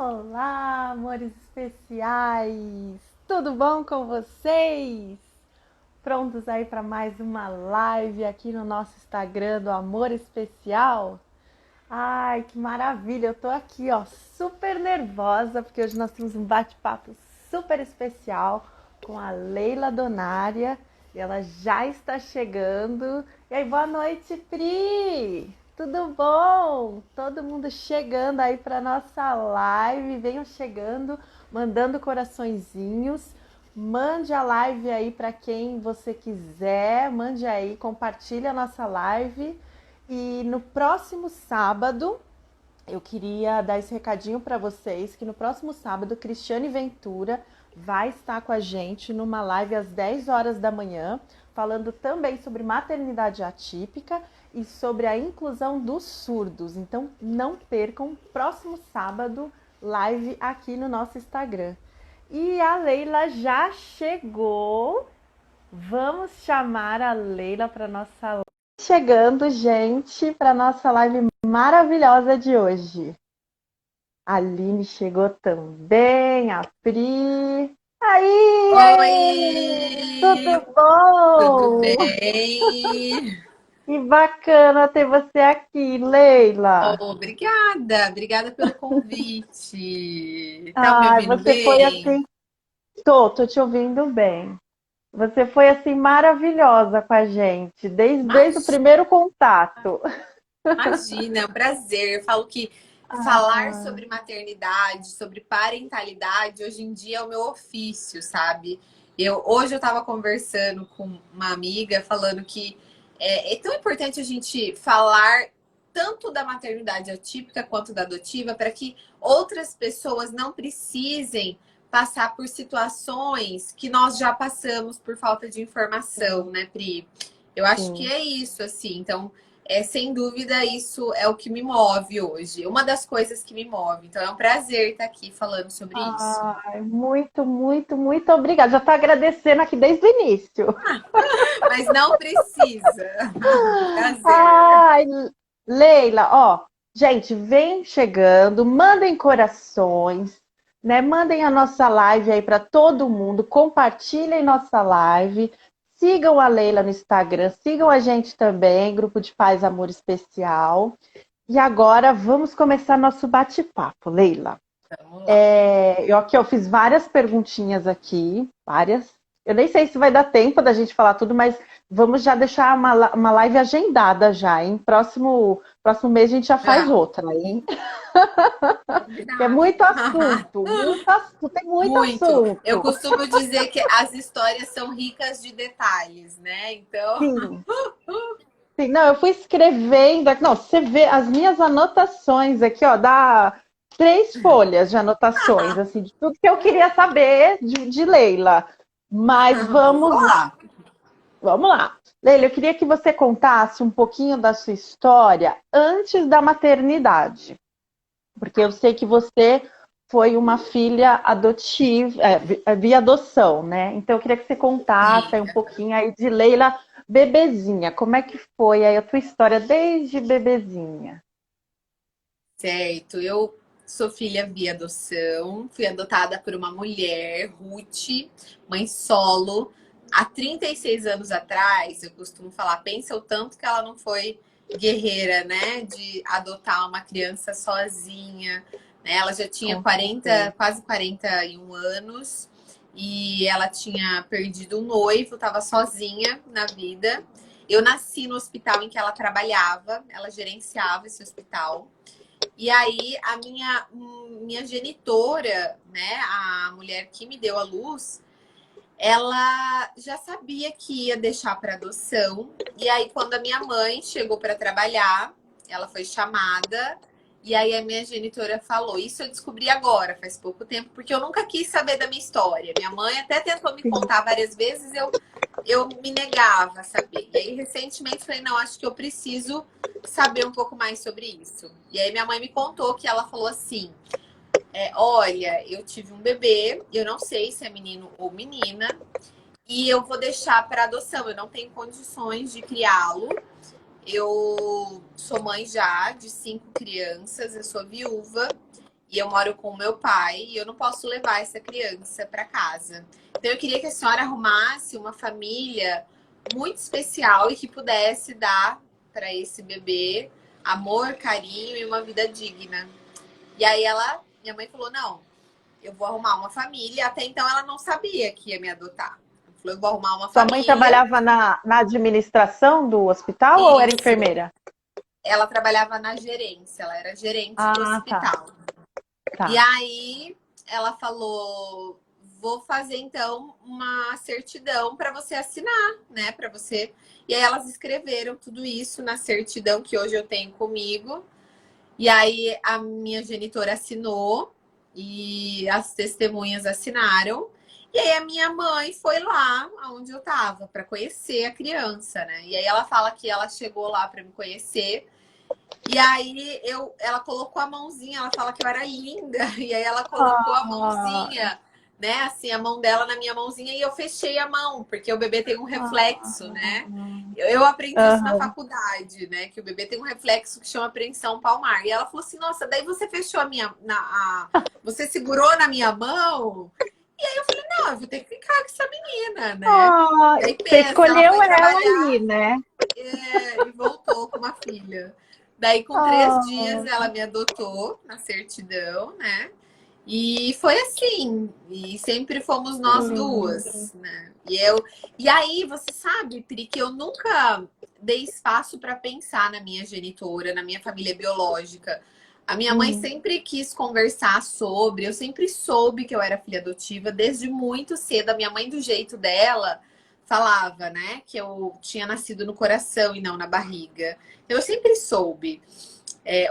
Olá, amores especiais! Tudo bom com vocês? Prontos aí para mais uma live aqui no nosso Instagram do Amor Especial? Ai, que maravilha! Eu tô aqui, ó, super nervosa porque hoje nós temos um bate-papo super especial com a Leila Donária e ela já está chegando. E aí, boa noite, Pri! Tudo bom? Todo mundo chegando aí para nossa live. Venham chegando, mandando coraçõezinhos. Mande a live aí para quem você quiser. Mande aí, compartilhe a nossa live. E no próximo sábado, eu queria dar esse recadinho para vocês, que no próximo sábado, Cristiane Ventura vai estar com a gente numa live às 10 horas da manhã, falando também sobre maternidade atípica e sobre a inclusão dos surdos. Então, não percam, próximo sábado, live aqui no nosso Instagram. E a Leila já chegou. Vamos chamar a Leila para nossa live. Chegando, gente, para nossa live maravilhosa de hoje. A Aline chegou também, a Pri. Aí, Oi, tudo tudo bom? bem? Que bacana ter você aqui, Leila. Oh, obrigada pelo convite. Tá me Ai, ouvindo você foi bem? assim, tô te ouvindo bem. Você foi assim maravilhosa com a gente, desde o primeiro contato. Imagina, é um prazer. Eu falo que falar Ah, sobre maternidade, sobre parentalidade, hoje em dia é o meu ofício, sabe? Hoje eu estava conversando com uma amiga falando que é tão importante a gente falar tanto da maternidade atípica quanto da adotiva para que outras pessoas não precisem passar por situações que nós já passamos por falta de informação, sim, né, Pri? Eu acho que sim. é isso, assim. Então, sem dúvida, isso é o que me move hoje. Uma das coisas que me move. Então, é um prazer estar aqui falando sobre isso. Ai, muito, muito, muito obrigada. Já estou agradecendo aqui desde o início. Mas não precisa. Prazer. Ai, Leila, ó, gente, vem chegando, mandem corações, né? Mandem a nossa live aí para todo mundo, compartilhem nossa live, sigam a Leila no Instagram, sigam a gente também, Grupo de Paz Amor Especial. E agora vamos começar nosso bate-papo, Leila. Vamos lá. Eu fiz várias perguntinhas aqui, várias. Eu nem sei se vai dar tempo da gente falar tudo, mas vamos já deixar uma live agendada já, hein? Próximo mês a gente já faz Ah, outra, hein? Porque é combinado. muito assunto, tem muito Muito. Eu assunto. costumo dizer que as histórias são ricas de detalhes, né? Então, Sim, sim. Não, eu fui escrevendo. Não, você vê as minhas anotações aqui, ó, dá 3 folhas de anotações, assim, de tudo que eu queria saber de Leila. Mas vamos lá. vamos lá. Leila, eu queria que você contasse um pouquinho da sua história antes da maternidade, porque eu sei que você foi uma filha adotiva, via adoção, né? Então eu queria que você contasse aí um pouquinho aí de Leila bebezinha. Como é que foi aí a tua história desde bebezinha? Certo, eu sou filha via adoção, fui adotada por uma mulher, Ruth, mãe solo. Há 36 anos atrás, eu costumo falar, pensa o tanto que ela não foi guerreira, né? De adotar uma criança sozinha, né? Ela já tinha Com 40, certeza. quase 41 anos e ela tinha perdido um noivo, estava sozinha na vida. Eu nasci no hospital em que ela trabalhava, ela gerenciava esse hospital. E aí a minha genitora, né, a mulher que me deu a luz, ela já sabia que ia deixar para adoção. E aí quando a minha mãe chegou para trabalhar, ela foi chamada e aí a minha genitora falou: "Isso eu descobri agora, faz pouco tempo, porque eu nunca quis saber da minha história. Minha mãe até tentou me Sim. contar várias vezes, eu me negava a saber. E aí, recentemente, falei, não, acho que eu preciso saber um pouco mais sobre isso. E aí, minha mãe me contou que ela falou assim, olha, eu tive um bebê, eu não sei se é menino ou menina, e eu vou deixar para adoção, eu não tenho condições de criá-lo. Eu sou mãe já de 5 crianças, eu sou viúva, e eu moro com o meu pai e eu não posso levar essa criança para casa. Então eu queria que a senhora arrumasse uma família muito especial e que pudesse dar para esse bebê amor, carinho e uma vida digna. E aí minha mãe falou, não, eu vou arrumar uma família. Até então ela não sabia que ia me adotar. Ela falou, eu vou arrumar uma Sua mãe família. trabalhava na administração do hospital ou era Isso. enfermeira? Ela trabalhava na gerência, ela era gerente do Ah, tá, hospital. E tá. aí ela falou, vou fazer então uma certidão para você assinar, né? Para você. E aí elas escreveram tudo isso na certidão que hoje eu tenho comigo. E aí a minha genitora assinou e as testemunhas assinaram. E aí a minha mãe foi lá onde eu tava para conhecer a criança, né? E aí ela fala que ela chegou lá para me conhecer. E aí ela colocou a mãozinha, ela fala que eu era linda. E aí ela colocou a Ah, mãozinha, né? Assim, a mão dela na minha mãozinha e eu fechei a mão, porque o bebê tem um reflexo, né? Eu aprendi isso na aham. faculdade, né? Que o bebê tem um reflexo que chama apreensão palmar. E ela falou assim: nossa, daí você fechou você segurou na minha mão? E aí eu falei: não, eu vou ter que ficar com essa menina, né? Ah, E aí você pensa, ela escolheu foi ela trabalhar ali, né? e voltou com uma filha. Daí, com 3 dias, Ah, ela me adotou na certidão, né? E foi assim, e sempre fomos que nós lindo. duas, né? E aí, você sabe, Pri, que eu nunca dei espaço para pensar na minha genitora, na minha família biológica. A minha mãe Hum, sempre quis conversar sobre, eu sempre soube que eu era filha adotiva desde muito cedo. A minha mãe, do jeito dela, falava, né, que eu tinha nascido no coração e não na barriga. Então, eu sempre soube.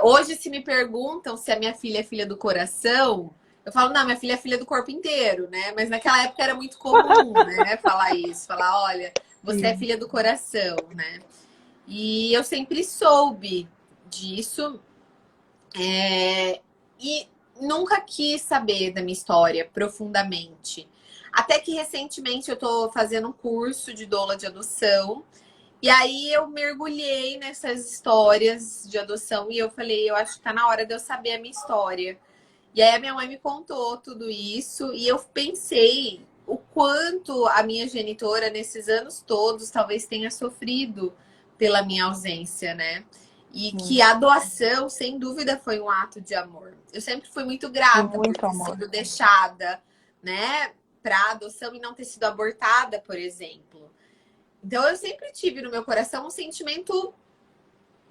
Hoje, se me perguntam se a minha filha é filha do coração, eu falo, não, minha filha é filha do corpo inteiro, né? Mas naquela época era muito comum, né? Falar isso, falar, olha, você é sim, filha do coração, né? E eu sempre soube disso, e nunca quis saber da minha história profundamente. Até que recentemente eu tô fazendo um curso de doula de adoção. E aí eu mergulhei nessas histórias de adoção e eu falei, eu acho que tá na hora de eu saber a minha história. E aí a minha mãe me contou tudo isso e eu pensei o quanto a minha genitora, nesses anos todos, talvez tenha sofrido pela minha ausência, né? E que sim. a doação, sem dúvida, foi um ato de amor. Eu sempre fui muito De grata por muito ter amor. sido deixada, né, para adoção e não ter sido abortada, por exemplo. Então eu sempre tive no meu coração um sentimento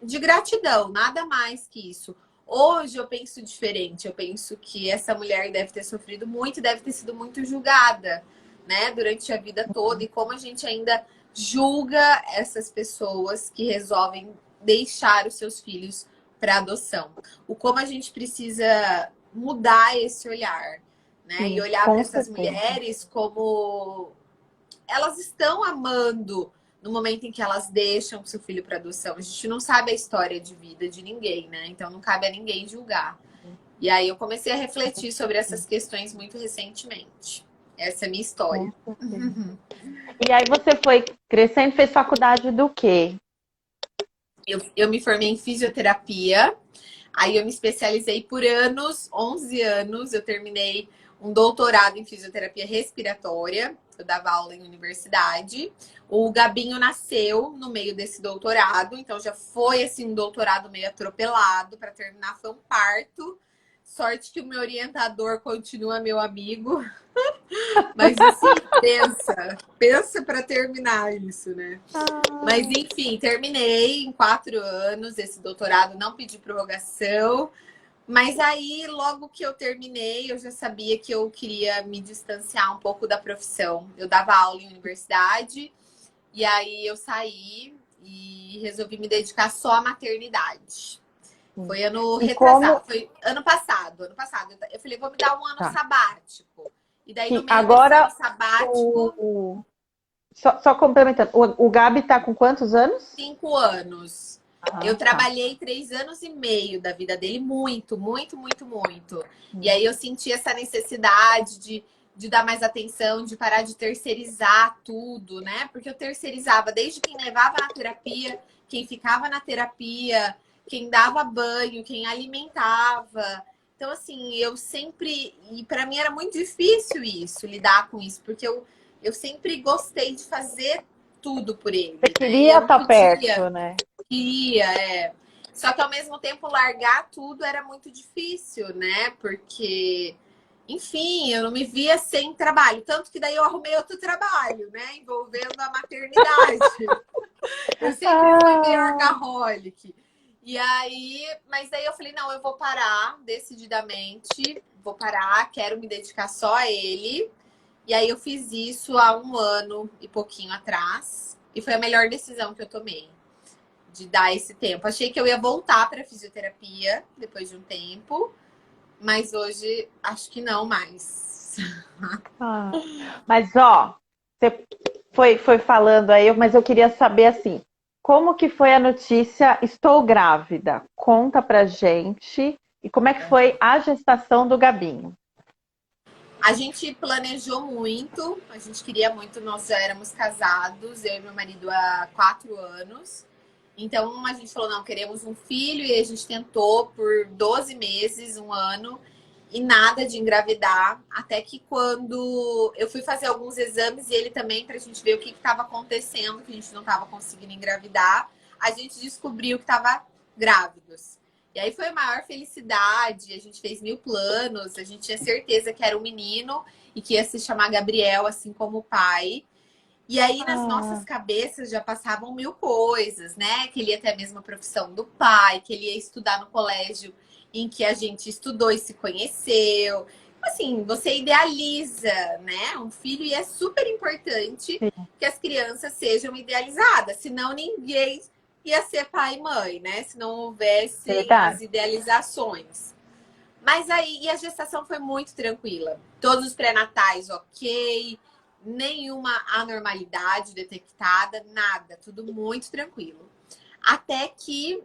de gratidão, nada mais que isso. Hoje eu penso diferente, eu penso que essa mulher deve ter sofrido muito e deve ter sido muito julgada, né, durante a vida toda, e como a gente ainda julga essas pessoas que resolvem deixar os seus filhos para adoção. O como a gente precisa mudar esse olhar, né, e Sim, olhar para com essas certeza. mulheres como elas estão amando no momento em que elas deixam o seu filho para adoção. A gente não sabe a história de vida de ninguém, né? Então não cabe a ninguém julgar. E aí eu comecei a refletir sobre essas questões muito recentemente. Essa é a minha Com história. certeza. E aí você foi crescendo, fez faculdade do quê? Eu me formei em fisioterapia, aí eu me especializei por anos, 11 anos. Eu terminei um doutorado em fisioterapia respiratória. Eu dava aula em universidade. O Gabinho nasceu no meio desse doutorado, então já foi assim um doutorado meio atropelado. Para terminar, foi um parto. Sorte que o meu orientador continua meu amigo. Mas assim, pensa para terminar isso, né? Mas Ah, enfim, terminei em 4 anos esse doutorado, não pedi prorrogação. Mas aí, logo que eu terminei, eu já sabia que eu queria me distanciar um pouco da profissão. Eu dava aula em universidade, e aí eu saí e resolvi me dedicar só à maternidade. sim. Foi ano E como. retrasado, foi ano passado, ano passado. Eu falei, vou me dar um ano Tá. sabático. E daí, no Que meio desse ano agora sabático, o. Só complementando, o Gabi tá com quantos anos? 5 anos. Eu Ah, tá. trabalhei 3 anos e meio da vida dele, muito, muito, muito, muito. E aí eu senti essa necessidade de dar mais atenção, de parar de terceirizar tudo, né? Porque eu terceirizava desde quem levava na terapia, quem ficava na terapia, quem dava banho, quem alimentava. Então, assim, eu sempre... E para mim era muito difícil isso, lidar com isso. Porque eu sempre gostei de fazer tudo por Você ele, né? E queria eu não estar podia. perto, né? Queria, é. Só que ao mesmo tempo largar tudo era muito difícil, né? Porque, enfim, eu não me via sem trabalho. Tanto que daí eu arrumei outro trabalho, né? Envolvendo a maternidade. Eu sempre fui meio Ah, workaholic. E aí, mas daí eu falei, não, eu vou parar decididamente, vou parar, quero me dedicar só a ele. E aí eu fiz isso há um ano e pouquinho atrás. E foi a melhor decisão que eu tomei de dar esse tempo. Achei que eu ia voltar para fisioterapia depois de um tempo, mas hoje acho que não mais. ah. Mas, ó, você foi falando aí, mas eu queria saber, assim, como que foi a notícia Estou grávida? Conta pra gente. E como é que foi a gestação do Gabinho? A gente planejou muito, a gente queria muito, nós já éramos casados, eu e meu marido há 4 anos. Então a gente falou, não, queremos um filho, e a gente tentou por 12 meses, um ano, e nada de engravidar. Até que quando eu fui fazer alguns exames, e ele também, pra gente ver o que estava acontecendo, que a gente não estava conseguindo engravidar, a gente descobriu que estava grávidos. E aí foi a maior felicidade, a gente fez 1000 planos, a gente tinha certeza que era um menino e que ia se chamar Gabriel, assim como o pai. E aí nas nossas Ah, cabeças já passavam 1000 coisas, né? Que ele ia ter a mesma profissão do pai, que ele ia estudar no colégio em que a gente estudou e se conheceu. Assim, você idealiza, né? Um filho e é super importante sim, que as crianças sejam idealizadas, senão ninguém ia ser pai e mãe, né? Se não houvessem as verdade. idealizações. Mas aí, e a gestação foi muito tranquila. Todos os pré-natais, ok. Nenhuma anormalidade detectada, nada. Tudo muito tranquilo. Até que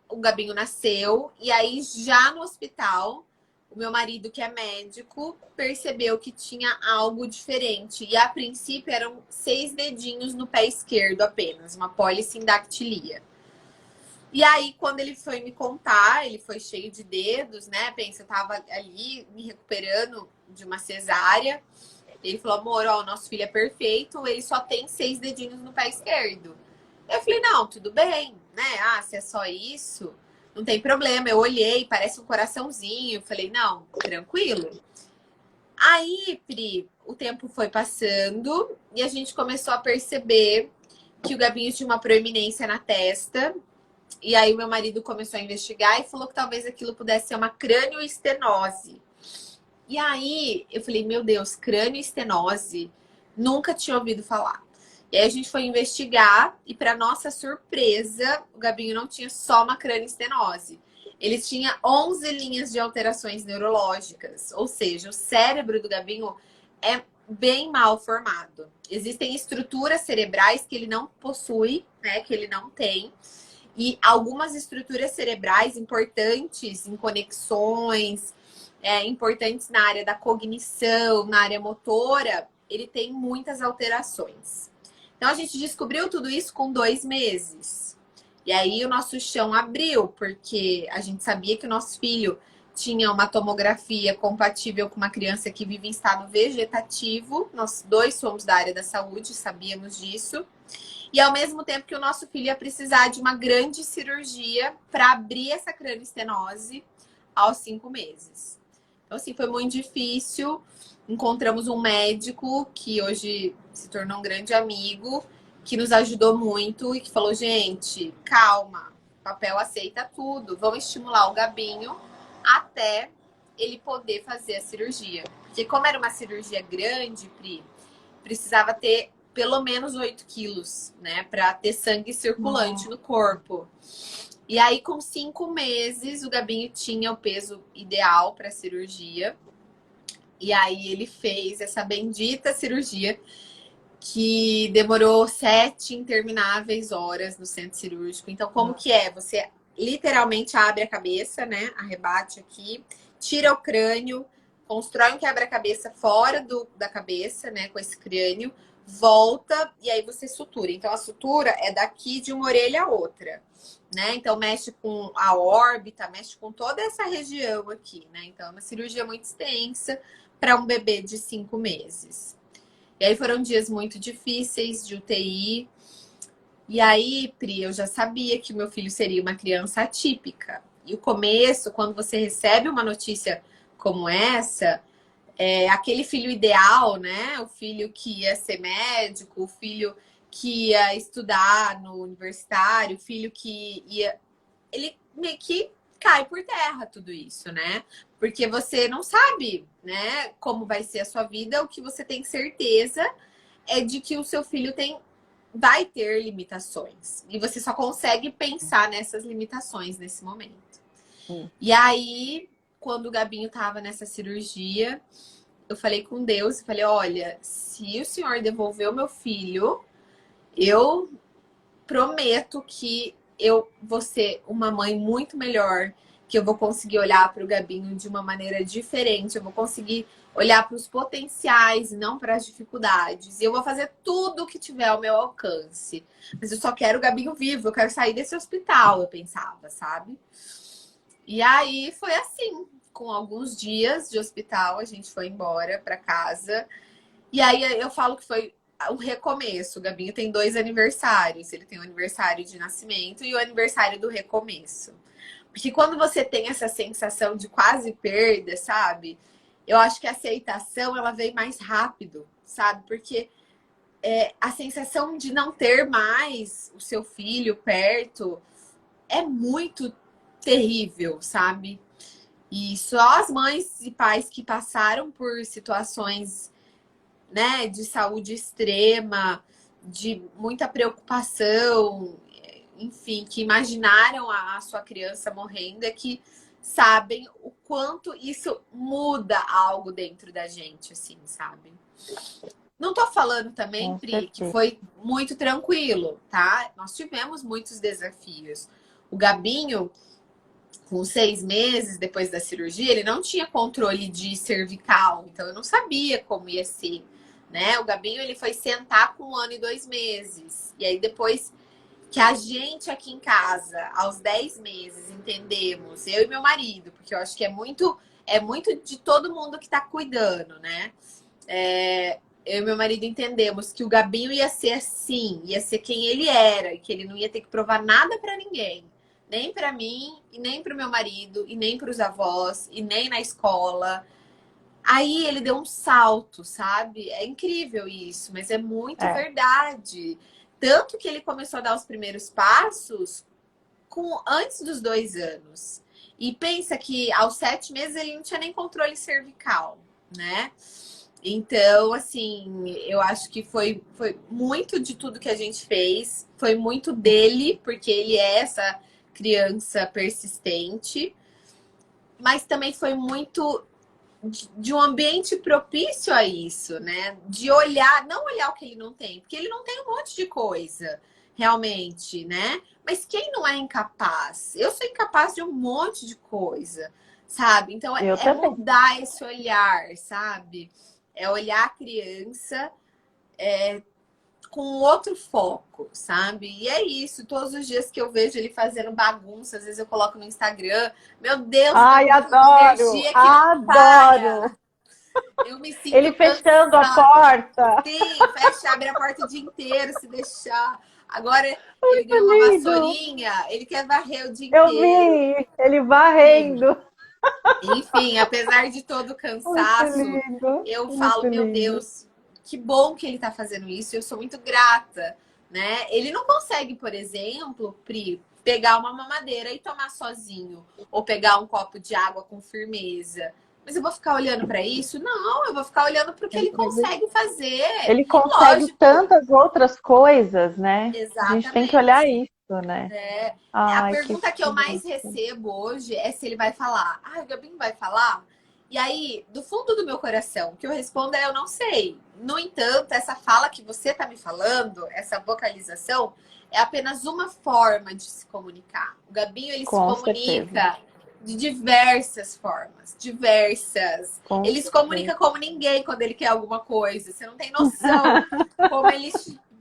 o Gabinho nasceu. E aí, já no hospital, o meu marido, que é médico, percebeu que tinha algo diferente. E a princípio eram 6 dedinhos no pé esquerdo apenas. Uma polissindactilia. E aí, quando ele foi me contar, ele foi cheio de dedos, né? Pensa, eu tava ali me recuperando de uma cesárea. Ele falou, amor, ó, o nosso filho é perfeito, ele só tem 6 dedinhos no pé esquerdo. Eu falei, não, tudo bem, né? Ah, se é só isso, não tem problema. Eu olhei, parece um coraçãozinho. Eu falei, não, tranquilo. Aí, Pri, o tempo foi passando e a gente começou a perceber que o Gabinho tinha uma proeminência na testa. E aí o meu marido começou a investigar e falou que talvez aquilo pudesse ser uma crânioestenose. E aí eu falei, meu Deus, crânioestenose? Nunca tinha ouvido falar. E aí a gente foi investigar e, para nossa surpresa, o Gabinho não tinha só uma crânioestenose. Ele tinha 11 linhas de alterações neurológicas. Ou seja, o cérebro do Gabinho é bem mal formado. Existem estruturas cerebrais que ele não possui, né, que ele não tem. E algumas estruturas cerebrais importantes em conexões, importantes na área da cognição, na área motora, ele tem muitas alterações. Então a gente descobriu tudo isso com 2 meses. E aí o nosso chão abriu, porque a gente sabia que o nosso filho tinha uma tomografia compatível com uma criança que vive em estado vegetativo. Nós dois somos da área da saúde, sabíamos disso. E ao mesmo tempo que o nosso filho ia precisar de uma grande cirurgia para abrir essa crânioestenose aos 5 meses. Então, assim, foi muito difícil. Encontramos um médico que hoje se tornou um grande amigo, que nos ajudou muito e que falou: gente, calma, papel aceita tudo, vamos estimular o Gabinho até ele poder fazer a cirurgia. Porque, como era uma cirurgia grande, Pri, precisava ter pelo menos 8 quilos, né? Para ter sangue circulante no corpo. E aí, com 5 meses, o Gabinho tinha o peso ideal para a cirurgia. E aí, ele fez essa bendita cirurgia que demorou 7 intermináveis horas no centro cirúrgico. Então, como que é? Você literalmente abre a cabeça, né? Arrebate aqui, tira o crânio, constrói um quebra-cabeça fora da cabeça, né? Com esse crânio, volta e aí você sutura. Então, a sutura é daqui de uma orelha a outra, né? Então mexe com a órbita, mexe com toda essa região aqui, né? Então é uma cirurgia muito extensa para um bebê de 5 meses. E aí foram dias muito difíceis de UTI. E aí, Pri, eu já sabia que o meu filho seria uma criança atípica. E o começo, quando você recebe uma notícia como essa, é aquele filho ideal, né? O filho que ia ser médico, o filho que ia estudar no universitário, o filho que ia... Ele meio que cai por terra tudo isso, né? Porque você não sabe, né, como vai ser a sua vida. O que você tem certeza é de que o seu filho vai ter limitações. E você só consegue pensar nessas limitações nesse momento. E aí, quando o Gabinho tava nessa cirurgia, eu falei com Deus, falei, olha, se o senhor devolver o meu filho, eu prometo que eu vou ser uma mãe muito melhor, que eu vou conseguir olhar para o Gabinho de uma maneira diferente, eu vou conseguir olhar para os potenciais e não para as dificuldades. E eu vou fazer tudo o que tiver ao meu alcance. Mas eu só quero o Gabinho vivo, eu quero sair desse hospital, eu pensava, sabe? E aí foi assim, com alguns dias de hospital, a gente foi embora para casa. E aí eu falo que foi um recomeço. O Gabinho tem 2 aniversários. Ele tem o aniversário de nascimento e o aniversário do recomeço. Porque quando você tem essa sensação de quase perda, sabe? Eu acho que a aceitação, ela vem mais rápido, sabe? Porque a sensação de não ter mais o seu filho perto é muito terrível, sabe? E só as mães e pais que passaram por situações, né, de saúde extrema, de muita preocupação, enfim, que imaginaram a sua criança morrendo, é que sabem o quanto isso muda algo dentro da gente, assim, sabe? Não tô falando também, Pri, que foi muito tranquilo, tá? Nós tivemos muitos desafios. O Gabinho, com 6 meses depois da cirurgia, ele não tinha controle de cervical, então eu não sabia como ia ser, né? O Gabinho, ele foi sentar com 1 ano e 2 meses. E aí depois que a gente aqui em casa, aos 10 meses, entendemos, eu e meu marido, porque eu acho que é muito de todo mundo que tá cuidando, né? Eu e meu marido entendemos que o Gabinho ia ser assim, ia ser quem ele era, e que ele não ia ter que provar nada pra ninguém. Nem pra mim, e nem pro meu marido, e nem pros avós, e nem na escola. Aí ele deu um salto, sabe? É incrível isso, mas é muito verdade. Tanto que ele começou a dar os primeiros passos antes dos 2 anos. E pensa que aos 7 meses ele não tinha nem controle cervical, né? Então, assim, eu acho que foi muito de tudo que a gente fez. Foi muito dele, porque ele é essa criança persistente. Mas também foi muito de um ambiente propício a isso, né? De olhar, não olhar o que ele não tem, porque ele não tem um monte de coisa, realmente, né? Mas quem não é incapaz? Eu sou incapaz de um monte de coisa, sabe? Então é mudar esse olhar, sabe? É olhar a criança com outro foco, sabe? E é isso, todos os dias que eu vejo ele fazendo bagunça, às vezes eu coloco no Instagram, meu Deus, ai, adoro, adoro. Eu me sinto ele fechando cansada. a porta. Sim, fecha, abre a porta o dia inteiro, se deixar. Agora ele ganhou uma vassourinha, ele quer varrer o dia inteiro. Eu vi, ele varrendo. Sim. Enfim, apesar de todo o cansaço, eu falo, meu Deus, que bom que ele tá fazendo isso. Eu sou muito grata, né? Ele não consegue, por exemplo, Pri, pegar uma mamadeira e tomar sozinho, ou pegar um copo de água com firmeza. Mas eu vou ficar olhando para isso? Não, eu vou ficar olhando para o que ele consegue fazer. Ele consegue lógico, tantas outras coisas, né? Exatamente. A gente tem que olhar isso, né? A pergunta que eu mais recebo hoje é se ele vai falar. Ah, o Gabinho vai falar? E aí, do fundo do meu coração, o que eu respondo é eu não sei. No entanto, essa fala que você tá me falando, essa vocalização, é apenas uma forma de se comunicar. O Gabinho, ele se comunica de diversas formas, diversas. Ele se comunica como ninguém quando ele quer alguma coisa. Você não tem noção como ele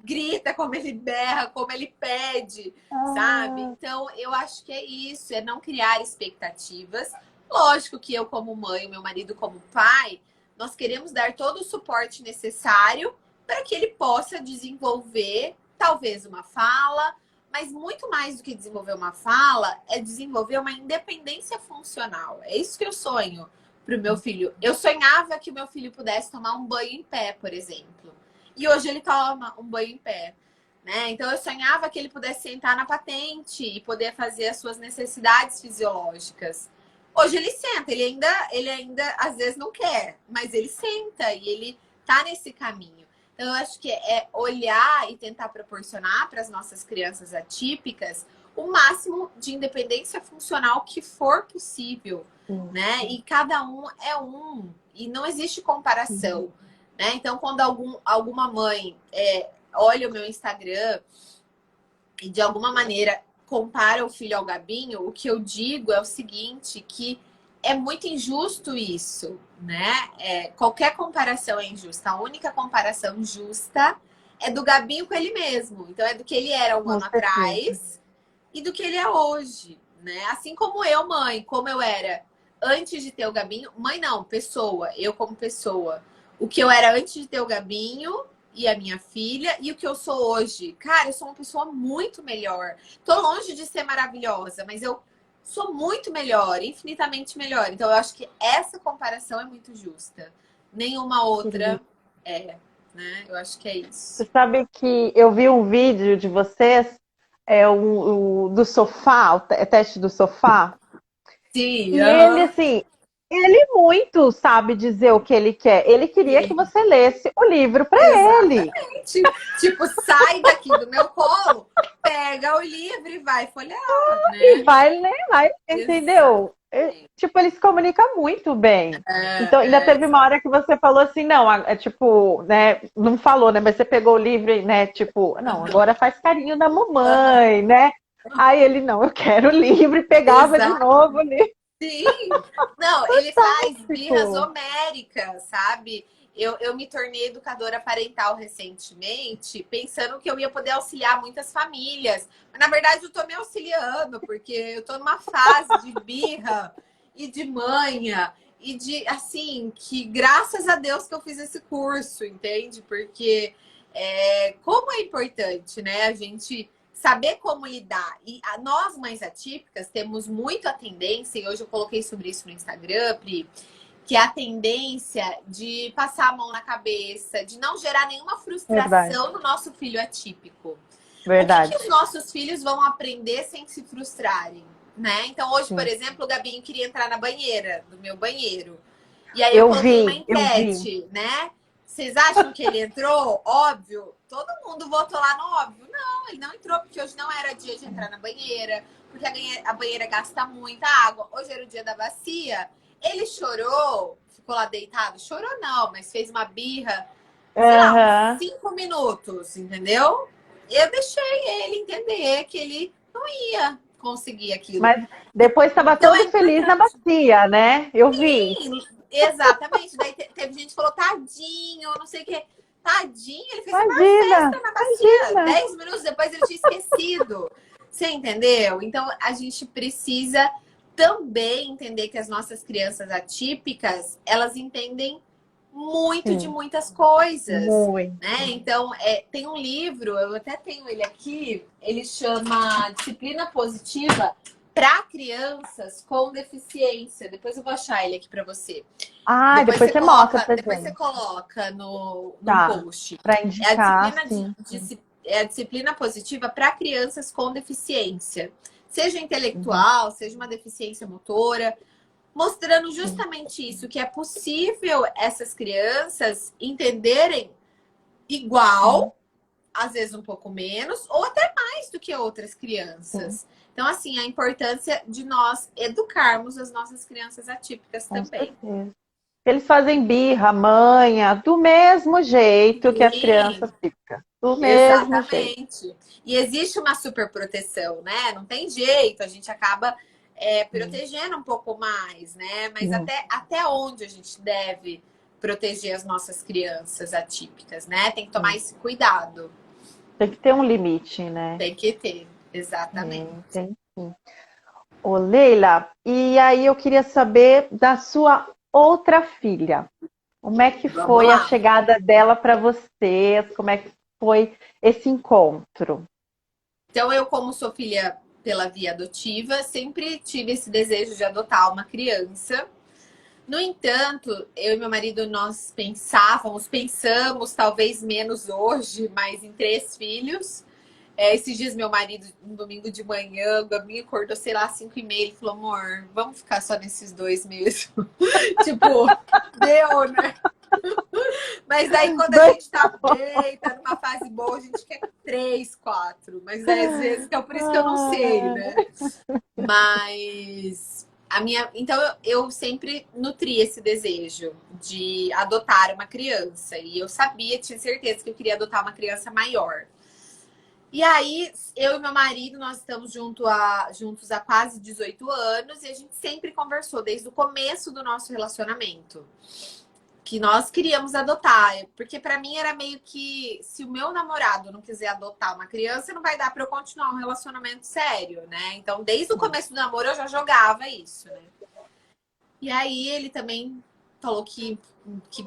grita, como ele berra, como ele pede, sabe? Ah, Então, eu acho que é isso, é não criar expectativas. Lógico que eu, como mãe, o meu marido, como pai, nós queremos dar todo o suporte necessário para que ele possa desenvolver, talvez, uma fala, mas muito mais do que desenvolver uma fala, é desenvolver uma independência funcional. É isso que eu sonho para o meu filho. Eu sonhava que o meu filho pudesse tomar um banho em pé, por exemplo. E hoje ele toma um banho em pé. Né? Então eu sonhava que ele pudesse sentar na patente e poder fazer as suas necessidades fisiológicas. Hoje ele senta, ele ainda às vezes não quer, mas ele senta e ele tá nesse caminho. Então eu acho que é olhar e tentar proporcionar para as nossas crianças atípicas o máximo de independência funcional que for possível, sim, né? E cada um é um e não existe sim. comparação, né? Então quando alguma mãe olha o meu Instagram e de alguma maneira compara o filho ao Gabinho, o que eu digo é o seguinte, que é muito injusto isso, né? Qualquer comparação é injusta. A única comparação justa é do Gabinho com ele mesmo. Então é do que ele era um Com ano certeza. atrás e do que ele é hoje, né? Assim como eu, mãe, como eu era antes de ter o Gabinho, mãe não, pessoa, eu como pessoa. O que eu era antes de ter o Gabinho e a minha filha e o que eu sou hoje. Cara, eu sou uma pessoa muito melhor. Tô longe de ser maravilhosa, mas eu sou muito melhor, infinitamente melhor. Então eu acho que essa comparação é muito justa. Nenhuma Que lindo. outra é, né? Eu acho que é Você isso. sabe que eu vi um vídeo de vocês, do sofá, o teste do sofá. Sim, E ele, aham. assim, ele muito sabe dizer o que ele quer. Ele queria que Sim. você lesse o livro para ele. Exatamente. Tipo, sai daqui do meu colo, pega o livro e vai folhear, E né? vai, né? Vai, entendeu? Exatamente. Tipo, ele se comunica muito bem. Então, ainda teve uma Exato. hora que você falou assim, não, tipo, né? Não falou, né? Mas você pegou o livro e, né? Tipo, não, Uhum. agora faz carinho da Uhum. mamãe, né? Aí ele, não, eu quero o livro e pegava de Exato. novo o livro. Sim. Não, ele faz birras Tipo, homéricas, sabe? Eu me tornei educadora parental recentemente, pensando que eu ia poder auxiliar muitas famílias. Mas, na verdade, eu tô me auxiliando, porque eu tô numa fase de birra e de manha. E de, assim, que graças a Deus que eu fiz esse curso, entende? Porque como é importante, né? A gente saber como lidar. E nós, mães atípicas, temos muito a tendência, e hoje eu coloquei sobre isso no Instagram, Pri, que é a tendência de passar a mão na cabeça, de não gerar nenhuma verdade, frustração no nosso filho atípico. O que os verdade. nossos filhos vão aprender sem se frustrarem? Né? Então, hoje, por Sim. exemplo, o Gabinho queria entrar na banheira, do meu banheiro. E aí eu Eu coloquei uma vi, eu vi. enquete, né? Vocês acham que ele entrou? Óbvio. Todo mundo votou lá no óbvio. Não, ele não entrou, porque hoje não era dia de entrar na banheira, porque a banheira gasta muita água. Hoje era o dia da bacia. Ele chorou, ficou lá deitado. Chorou não, mas fez uma birra, sei lá, uns Aham. 5 minutos, entendeu? Eu deixei ele entender que ele não ia conseguir aquilo. Mas depois estava Então é todo feliz na importante. bacia, né? Eu vi. Sim, exatamente. Daí teve gente que falou, tadinho, não sei o quê. Tadinho, ele fez uma Imagina, festa na bacia. imagina. 10 minutos depois ele tinha esquecido. Você entendeu? Então a gente precisa também entender que as nossas crianças atípicas, elas entendem muito de Sim, muitas coisas, né? muito. Então, tem um livro, eu até tenho ele aqui, ele chama Disciplina Positiva para crianças com deficiência. Depois eu vou achar ele aqui para você. Ah, depois você mostra pra Depois você gente. coloca no Tá. post. Para É a indicar, disciplina sim, sim. é a disciplina positiva para crianças com deficiência. Seja Uhum, intelectual, seja uma deficiência motora, mostrando sim, justamente isso, que é possível essas crianças entenderem sim, igual, às vezes um pouco menos, ou até mais do que outras sim, crianças. Então, assim, a importância de nós educarmos as nossas crianças atípicas com também. certeza. Eles fazem birra, manha, do mesmo jeito que as crianças Sim, ficam. Do mesmo jeito. exatamente. E existe uma super proteção, né? Não tem jeito, a gente acaba Sim, protegendo um pouco mais, né? Mas sim. até onde a gente deve proteger as nossas crianças atípicas, né? Tem que tomar Sim. esse cuidado. Tem que ter um limite, né? Tem que ter, É, exatamente. tem. Ô, Leila, e aí eu queria saber da sua outra filha. Como é que Vamos foi a lá. chegada dela para vocês? Como é que foi esse encontro? Então, eu, como sou filha pela via adotiva, sempre tive esse desejo de adotar uma criança. No entanto, eu e meu marido, nós pensamos, talvez menos hoje, mas em 3 filhos. Esses dias, meu marido, um domingo de manhã, o Gabinho acordou, sei lá, 5h30, ele falou, amor, vamos ficar só nesses dois mesmo. Tipo, deu, né? Mas aí, quando a Dois. gente tá bem, tá numa fase boa, a gente quer 3, 4. Mas às vezes, então por isso que eu não sei, né? Mas então eu sempre nutri esse desejo de adotar uma criança. E eu sabia, tinha certeza que eu queria adotar uma criança maior. E aí, eu e meu marido, nós estamos juntos há quase 18 anos e a gente sempre conversou desde o começo do nosso relacionamento que nós queríamos adotar, porque para mim era meio que se o meu namorado não quiser adotar uma criança, não vai dar para eu continuar um relacionamento sério, né? Então, desde o começo do namoro eu já jogava isso, né? E aí ele também falou que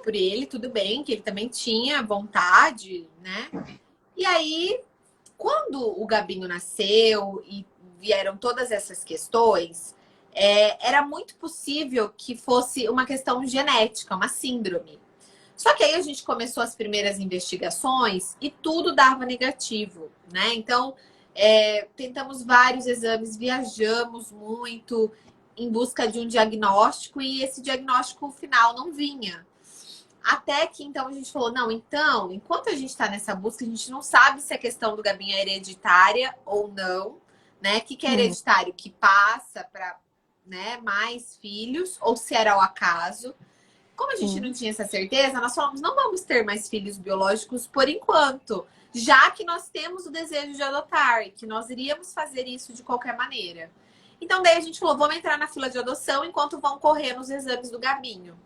por ele tudo bem, que ele também tinha vontade, né? E aí, quando o Gabinho nasceu e vieram todas essas questões, era muito possível que fosse uma questão genética, uma síndrome. Só que aí a gente começou as primeiras investigações e tudo dava negativo, né? Então, tentamos vários exames, viajamos muito em busca de um diagnóstico e esse diagnóstico final não vinha. Até que então a gente falou, não, então, enquanto a gente está nessa busca, a gente não sabe se a questão do Gabinho é hereditária ou não, né? O que é Hum, hereditário? Que passa para, né, mais filhos, ou se era ao acaso. Como a gente não sim. tinha essa certeza, nós falamos, não vamos ter mais filhos biológicos por enquanto, já que nós temos o desejo de adotar e que nós iríamos fazer isso de qualquer maneira. Então daí a gente falou, vamos entrar na fila de adoção enquanto vão correr nos exames do Gabinho.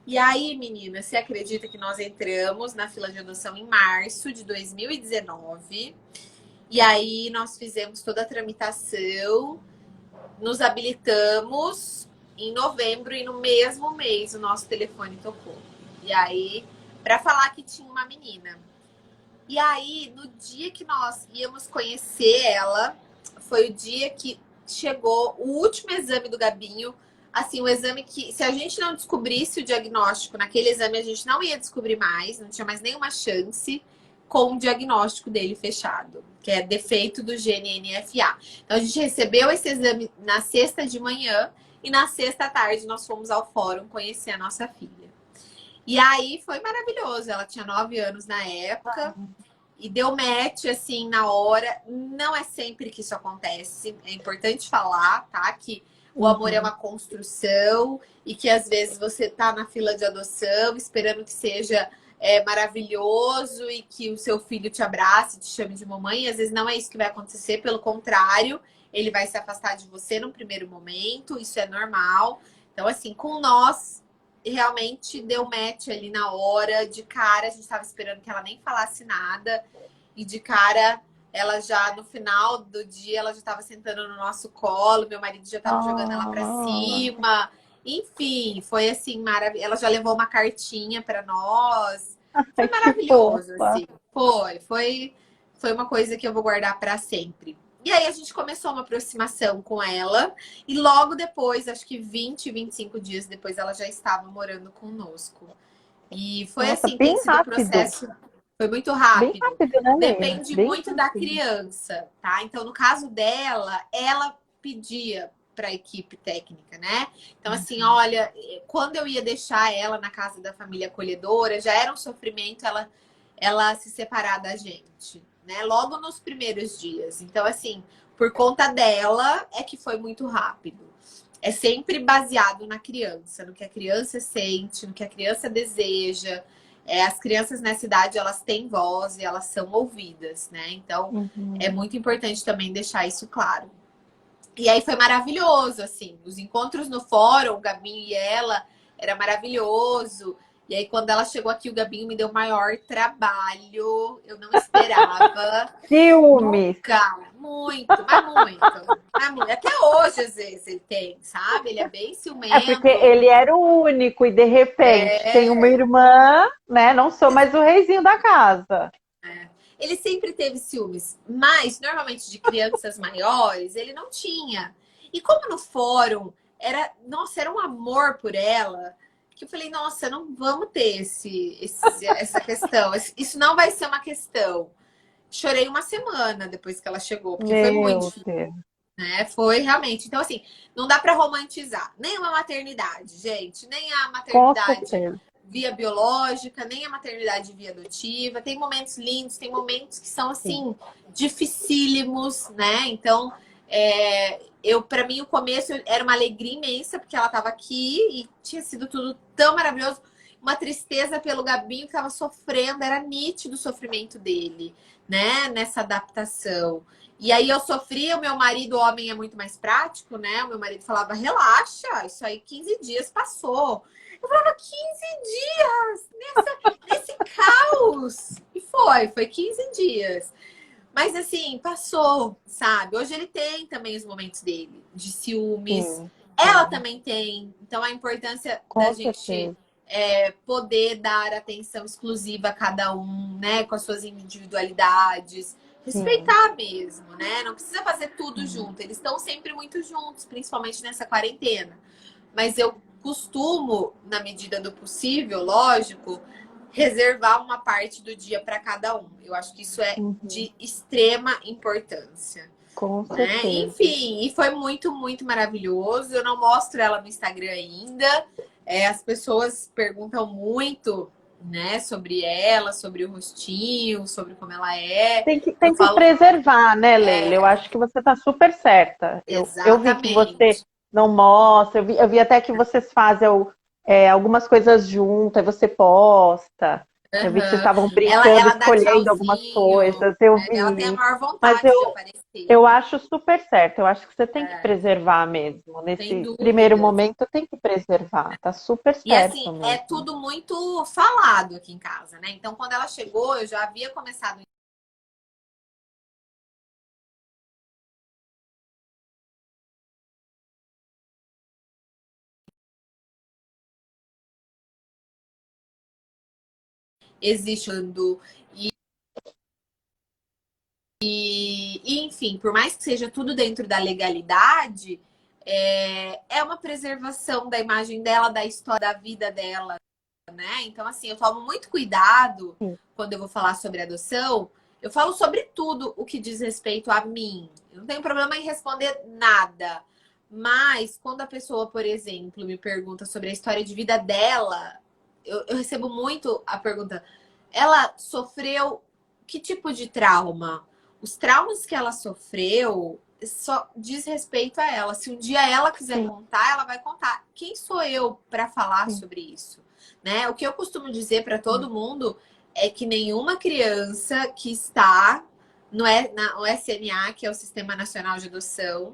E aí, menina, você acredita que nós entramos na fila de adoção em março de 2019? E aí nós fizemos toda a tramitação, nos habilitamos em novembro e no mesmo mês o nosso telefone tocou. E aí, para falar que tinha uma menina. E aí, no dia que nós íamos conhecer ela, foi o dia que chegou o último exame do Gabinho. Assim, o exame que, se a gente não descobrisse o diagnóstico naquele exame, a gente não ia descobrir mais, não tinha mais nenhuma chance com o diagnóstico dele fechado, que é defeito do gene NFA. Então, a gente recebeu esse exame na sexta de manhã e na sexta à tarde nós fomos ao fórum conhecer a nossa filha. E aí foi maravilhoso. Ela tinha 9 anos na época e deu match assim na hora. Não é sempre que isso acontece. É importante falar, tá? Que o amor é Uhum. uma construção e que às vezes você tá na fila de adoção esperando que seja maravilhoso e que o seu filho te abrace, te chame de mamãe. E às vezes não é isso que vai acontecer, pelo contrário, ele vai se afastar de você num primeiro momento, isso é normal. Então, assim, com nós, realmente deu match ali na hora, de cara, a gente estava esperando que ela nem falasse nada, e de cara, ela já, no final do dia, ela já estava sentando no nosso colo, meu marido já estava jogando ela para Ah, cima. Enfim, foi assim, maravilhoso. Ela já levou uma cartinha para nós. Foi ai, que maravilhoso, fofa. assim. Foi uma coisa que eu vou guardar para sempre. E aí a gente começou uma aproximação com ela e logo depois, acho que 25 dias depois, ela já estava morando conosco. E foi Nossa, assim, tem bem sido o rápido. processo, foi muito Bem rápido. rápido, né, Leila? Depende Bem muito da rápido. criança, tá? Então, no caso dela, ela pedia para a equipe técnica, né? Então, assim, olha, quando eu ia deixar ela na casa da família acolhedora, já era um sofrimento ela se separar da gente, né? Logo nos primeiros dias. Então, assim, por conta dela é que foi muito rápido. É sempre baseado na criança, no que a criança sente, no que a criança deseja. As crianças nessa idade, elas têm voz e elas são ouvidas, né? Então, é Uhum. muito importante também deixar isso claro. E aí foi maravilhoso, assim, os encontros no fórum, o Gabinho e ela, era maravilhoso. E aí, quando ela chegou aqui, o Gabinho me deu o maior trabalho. Eu não esperava. Ciúmes. Nunca. Muito, mas muito. Mas muito. Até hoje, às vezes, ele tem, sabe? Ele é bem É porque ciumento. ele era o único e de repente tem uma É. irmã, né? Não sou mais o reizinho da casa. Ele sempre teve ciúmes, mas normalmente de crianças maiores ele não tinha. E como no fórum era, nossa, era um amor por ela, que eu falei, nossa, não vamos ter essa questão. Isso não vai ser uma questão. Chorei uma semana depois que ela chegou, porque foi muito Meu difícil, Deus. né? Foi realmente. Então, assim, não dá para romantizar nem uma maternidade, gente, nem a Com maternidade certeza. via biológica, nem a maternidade via adotiva. Tem momentos lindos, tem momentos que são Sim. assim dificílimos, né? Então, eu para mim o começo era uma alegria imensa porque ela estava aqui e tinha sido tudo tão maravilhoso. Uma tristeza pelo Gabinho que estava sofrendo, era nítido o sofrimento dele, né? Nessa adaptação. E aí eu sofria, o meu marido, o homem, é muito mais prático, né? O meu marido falava, relaxa, isso aí 15 dias passou. Eu falava, 15 dias nesse caos. E foi 15 dias. Mas assim, passou, sabe? Hoje ele tem também os momentos dele, de ciúmes. Sim, Ela sim. também tem. Então a importância da Com gente certeza. poder dar atenção exclusiva a cada um, né? Com as suas individualidades. Sim, Respeitar mesmo, né? Não precisa fazer tudo sim. junto. Eles estão sempre muito juntos, principalmente nessa quarentena. Mas eu costumo, na medida do possível, lógico, reservar uma parte do dia para cada um. Eu acho que isso é Uhum. de extrema importância, Com né? certeza. Enfim, e foi muito, muito maravilhoso. Eu não mostro ela no Instagram ainda. As pessoas perguntam muito, né, sobre ela, sobre o rostinho, sobre como ela é. Eu Tem que falo, preservar, né, Leila? Eu acho que você está super certa. Eu vi que você exatamente. não mostra, eu vi até que vocês fazem algumas coisas juntas, aí você posta. Eu vi que vocês Uhum. estavam Ela, brincando, ela dá escolhendo algumas tchauzinho, coisas, eu né? Ela tem a vi. maior Mas vontade de aparecer. eu acho super certo, eu acho que você tem que É, preservar mesmo. sem Nesse primeiro dúvidas. momento, tem que preservar, tá super E assim, certo é mesmo. tudo muito falado aqui em casa, né? Então, quando ela chegou, eu já havia começado. Existindo. Enfim, por mais que seja tudo dentro da legalidade, é uma preservação da imagem dela, da história da vida dela, né? Então, assim, eu tomo muito cuidado Sim, quando eu vou falar sobre adoção. Eu falo sobre tudo o que diz respeito a mim. Eu não tenho problema em responder nada. Mas quando a pessoa, por exemplo, me pergunta sobre a história de vida dela, eu recebo muito a pergunta: ela sofreu que tipo de trauma? Os traumas que ela sofreu só diz respeito a ela. Se um dia ela quiser sim, contar, ela vai contar. Quem sou eu para falar sim, sobre isso? Né? O que eu costumo dizer para sim. todo mundo é que nenhuma criança que está no SNA, que é o Sistema Nacional de Adoção,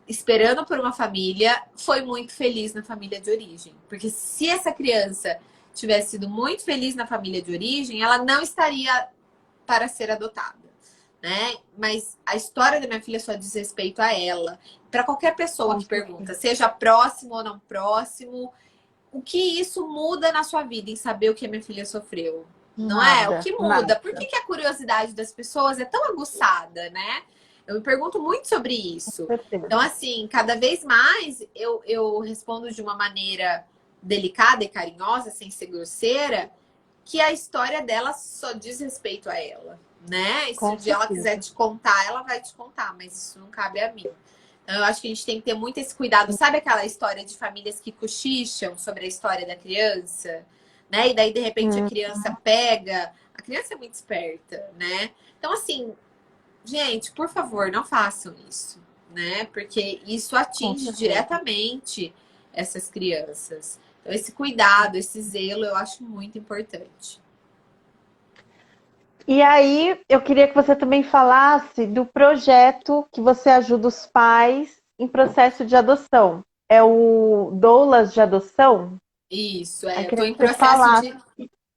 esperando por uma família, foi muito feliz na família de origem. Porque se essa criança tivesse sido muito feliz na família de origem, ela não estaria para ser adotada. Né? Mas a história da minha filha só diz respeito a ela. Para qualquer pessoa Com que certeza. pergunta, seja próximo ou não próximo, o que isso muda na sua vida em saber o que a minha filha sofreu? Não é? O Nada, que muda? Por nada. que a curiosidade das pessoas é tão aguçada, né? Eu me pergunto muito sobre Com isso. Então, certeza. assim, cada vez mais eu respondo de uma maneira delicada e carinhosa, sem ser grosseira, que a história dela só diz respeito a ela, né? E se Com um dia ela quiser certeza. te contar, ela vai te contar, mas isso não cabe a mim. Então, eu acho que a gente tem que ter muito esse cuidado. Sabe aquela história de famílias que cochicham sobre a história da criança? Né? E daí, de repente, a Hum, criança pega. A criança é muito esperta, né? Então, assim, gente, por favor, não façam isso, né? Porque isso com atinge certeza. diretamente essas crianças. Então, esse cuidado, esse zelo, eu acho muito importante. E aí, eu queria que você também falasse do projeto que você ajuda os pais em processo de adoção. É o Doulas de Adoção? Isso, Aí é. queria que você falasse.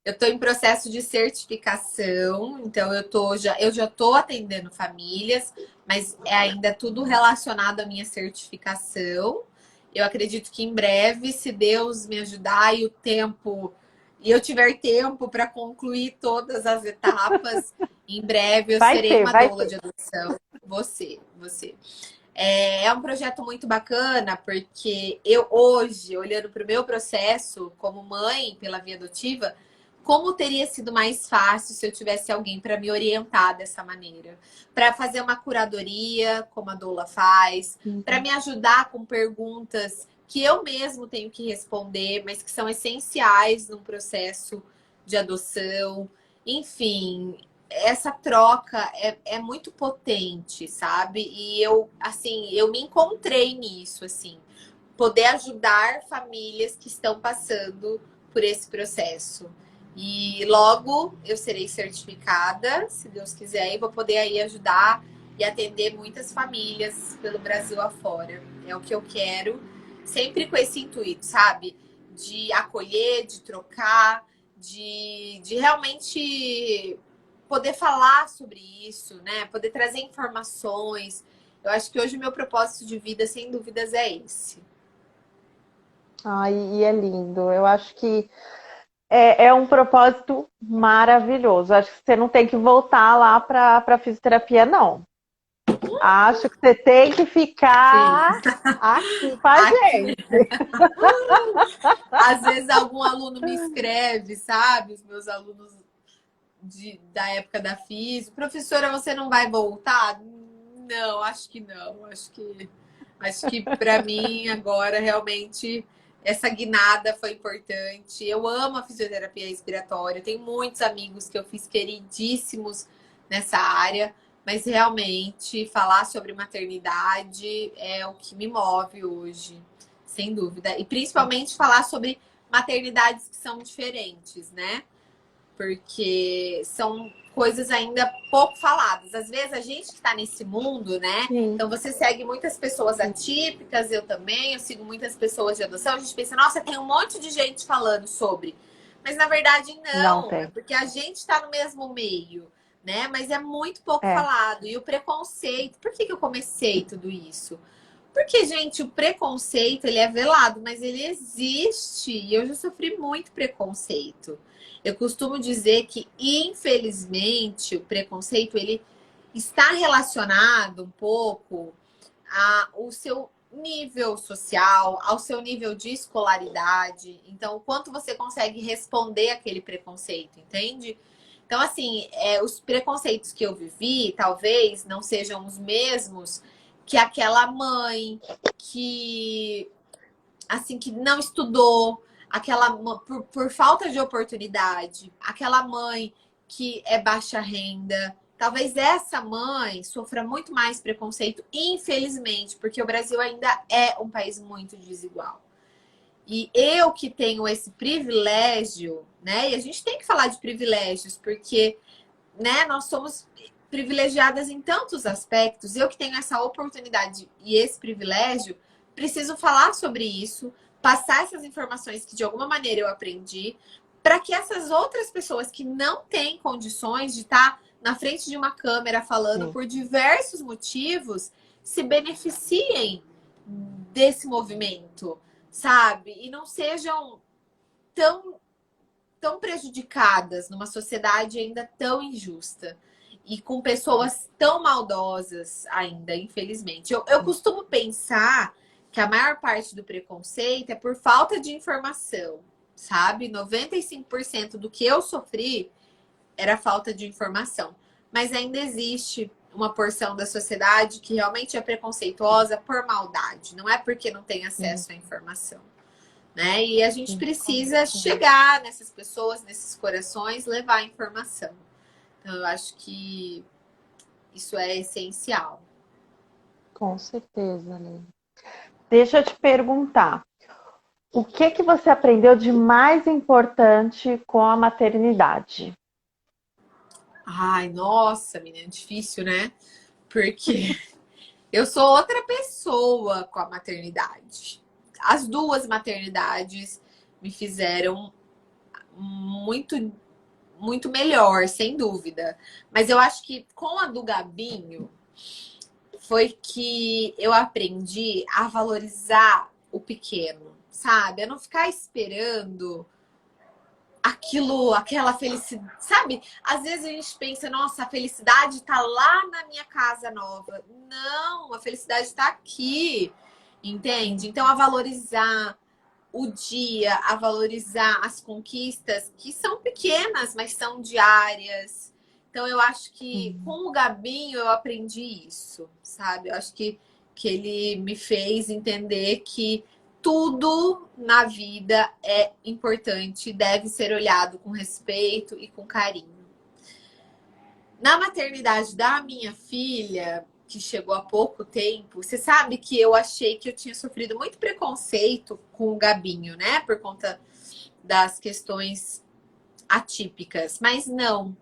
Eu estou em processo de certificação, então eu já estou atendendo famílias, mas é ainda tudo relacionado à minha certificação. Eu acredito que em breve, se Deus me ajudar e o tempo e eu tiver tempo para concluir todas as etapas, em breve eu serei uma Vai doula ter. de adoção. Você. É um projeto muito bacana, porque eu hoje, olhando para o meu processo como mãe pela via adotiva, como teria sido mais fácil se eu tivesse alguém para me orientar dessa maneira? Para fazer uma curadoria, como a doula faz, para Uhum. me ajudar com perguntas que eu mesmo tenho que responder, mas que são essenciais num processo de adoção. Enfim, essa troca é muito potente, sabe? E eu, assim, eu me encontrei nisso, assim, poder ajudar famílias que estão passando por esse processo. E logo eu serei certificada, se Deus quiser, e vou poder aí ajudar e atender muitas famílias pelo Brasil afora. É o que eu quero, sempre com esse intuito, sabe? De acolher, de trocar, de realmente poder falar sobre isso, né? Poder trazer informações. Eu acho que hoje o meu propósito de vida, sem dúvidas, é esse. Ai, e é lindo. Eu acho que é um propósito maravilhoso. Acho que você não tem que voltar lá para fisioterapia, não. Acho que você tem que Sim. ficar aqui com a Aqui, gente. às vezes algum aluno me escreve, sabe? Os meus alunos da época da FIS, professora, você não vai voltar? Não, acho que não. Acho que para mim agora realmente essa guinada foi importante. Eu amo a fisioterapia respiratória. Tenho muitos amigos que eu fiz queridíssimos nessa área, mas realmente falar sobre maternidade é o que me move hoje, sem dúvida. E principalmente falar sobre maternidades que são diferentes, né? Porque são coisas ainda pouco faladas. Às vezes a gente que está nesse mundo, né? Sim, Então você segue muitas pessoas sim. atípicas, eu também, eu sigo muitas pessoas de adoção. A gente pensa, nossa, tem um monte de gente falando sobre. Mas na verdade Não não, é tem. porque a gente está no mesmo meio, né? Mas é muito pouco É. falado. E o preconceito, por que eu comecei tudo isso? Porque, gente, o preconceito, ele é velado, mas ele existe. E eu já sofri muito preconceito. Eu costumo dizer que, infelizmente, o preconceito, ele está relacionado um pouco ao seu nível social, ao seu nível de escolaridade. Então, o quanto você consegue responder aquele preconceito, entende? Então, assim, os preconceitos que eu vivi, talvez não sejam os mesmos que aquela mãe que, assim, que não estudou, por falta de oportunidade, aquela mãe que é baixa renda. Talvez essa mãe sofra muito mais preconceito, infelizmente, porque o Brasil ainda é um país muito desigual. E eu que tenho esse privilégio, né? E a gente tem que falar de privilégios, porque, né, nós somos privilegiadas em tantos aspectos. Eu que tenho essa oportunidade e esse privilégio, preciso falar sobre isso, passar essas informações que de alguma maneira eu aprendi, para que essas outras pessoas que não têm condições de estar na frente de uma câmera falando Sim. por diversos motivos, se beneficiem desse movimento, sabe? E não sejam tão tão prejudicadas numa sociedade ainda tão injusta e com pessoas tão maldosas ainda, infelizmente. Eu costumo pensar que a maior parte do preconceito é por falta de informação, sabe? 95% do que eu sofri era falta de informação. Mas ainda existe uma porção da sociedade que realmente é preconceituosa por maldade, não é porque não tem Sim, acesso à informação, né? E a gente sim, com precisa certeza. chegar nessas pessoas, nesses corações, levar a informação. Então, eu acho que isso é essencial. Com certeza, Lê. Deixa eu te perguntar, o que que você aprendeu de mais importante com a maternidade? Ai, nossa, menina, difícil, né? Porque eu sou outra pessoa com a maternidade. As duas maternidades me fizeram muito, muito melhor, sem dúvida. Mas eu acho que com a do Gabinho foi que eu aprendi a valorizar o pequeno, sabe? A não ficar esperando aquilo, aquela felicidade, sabe? Às vezes a gente pensa, nossa, a felicidade tá lá na minha casa nova. Não, a felicidade tá aqui, entende? Então, a valorizar o dia, a valorizar as conquistas, que são pequenas, mas são diárias. Então, eu acho que com o Gabinho eu aprendi isso, sabe? Eu acho que ele me fez entender que tudo na vida é importante, deve ser olhado com respeito e com carinho. Na maternidade da minha filha, que chegou há pouco tempo, você sabe que eu achei que eu tinha sofrido muito preconceito com o Gabinho, né? Por conta das questões atípicas. Mas não.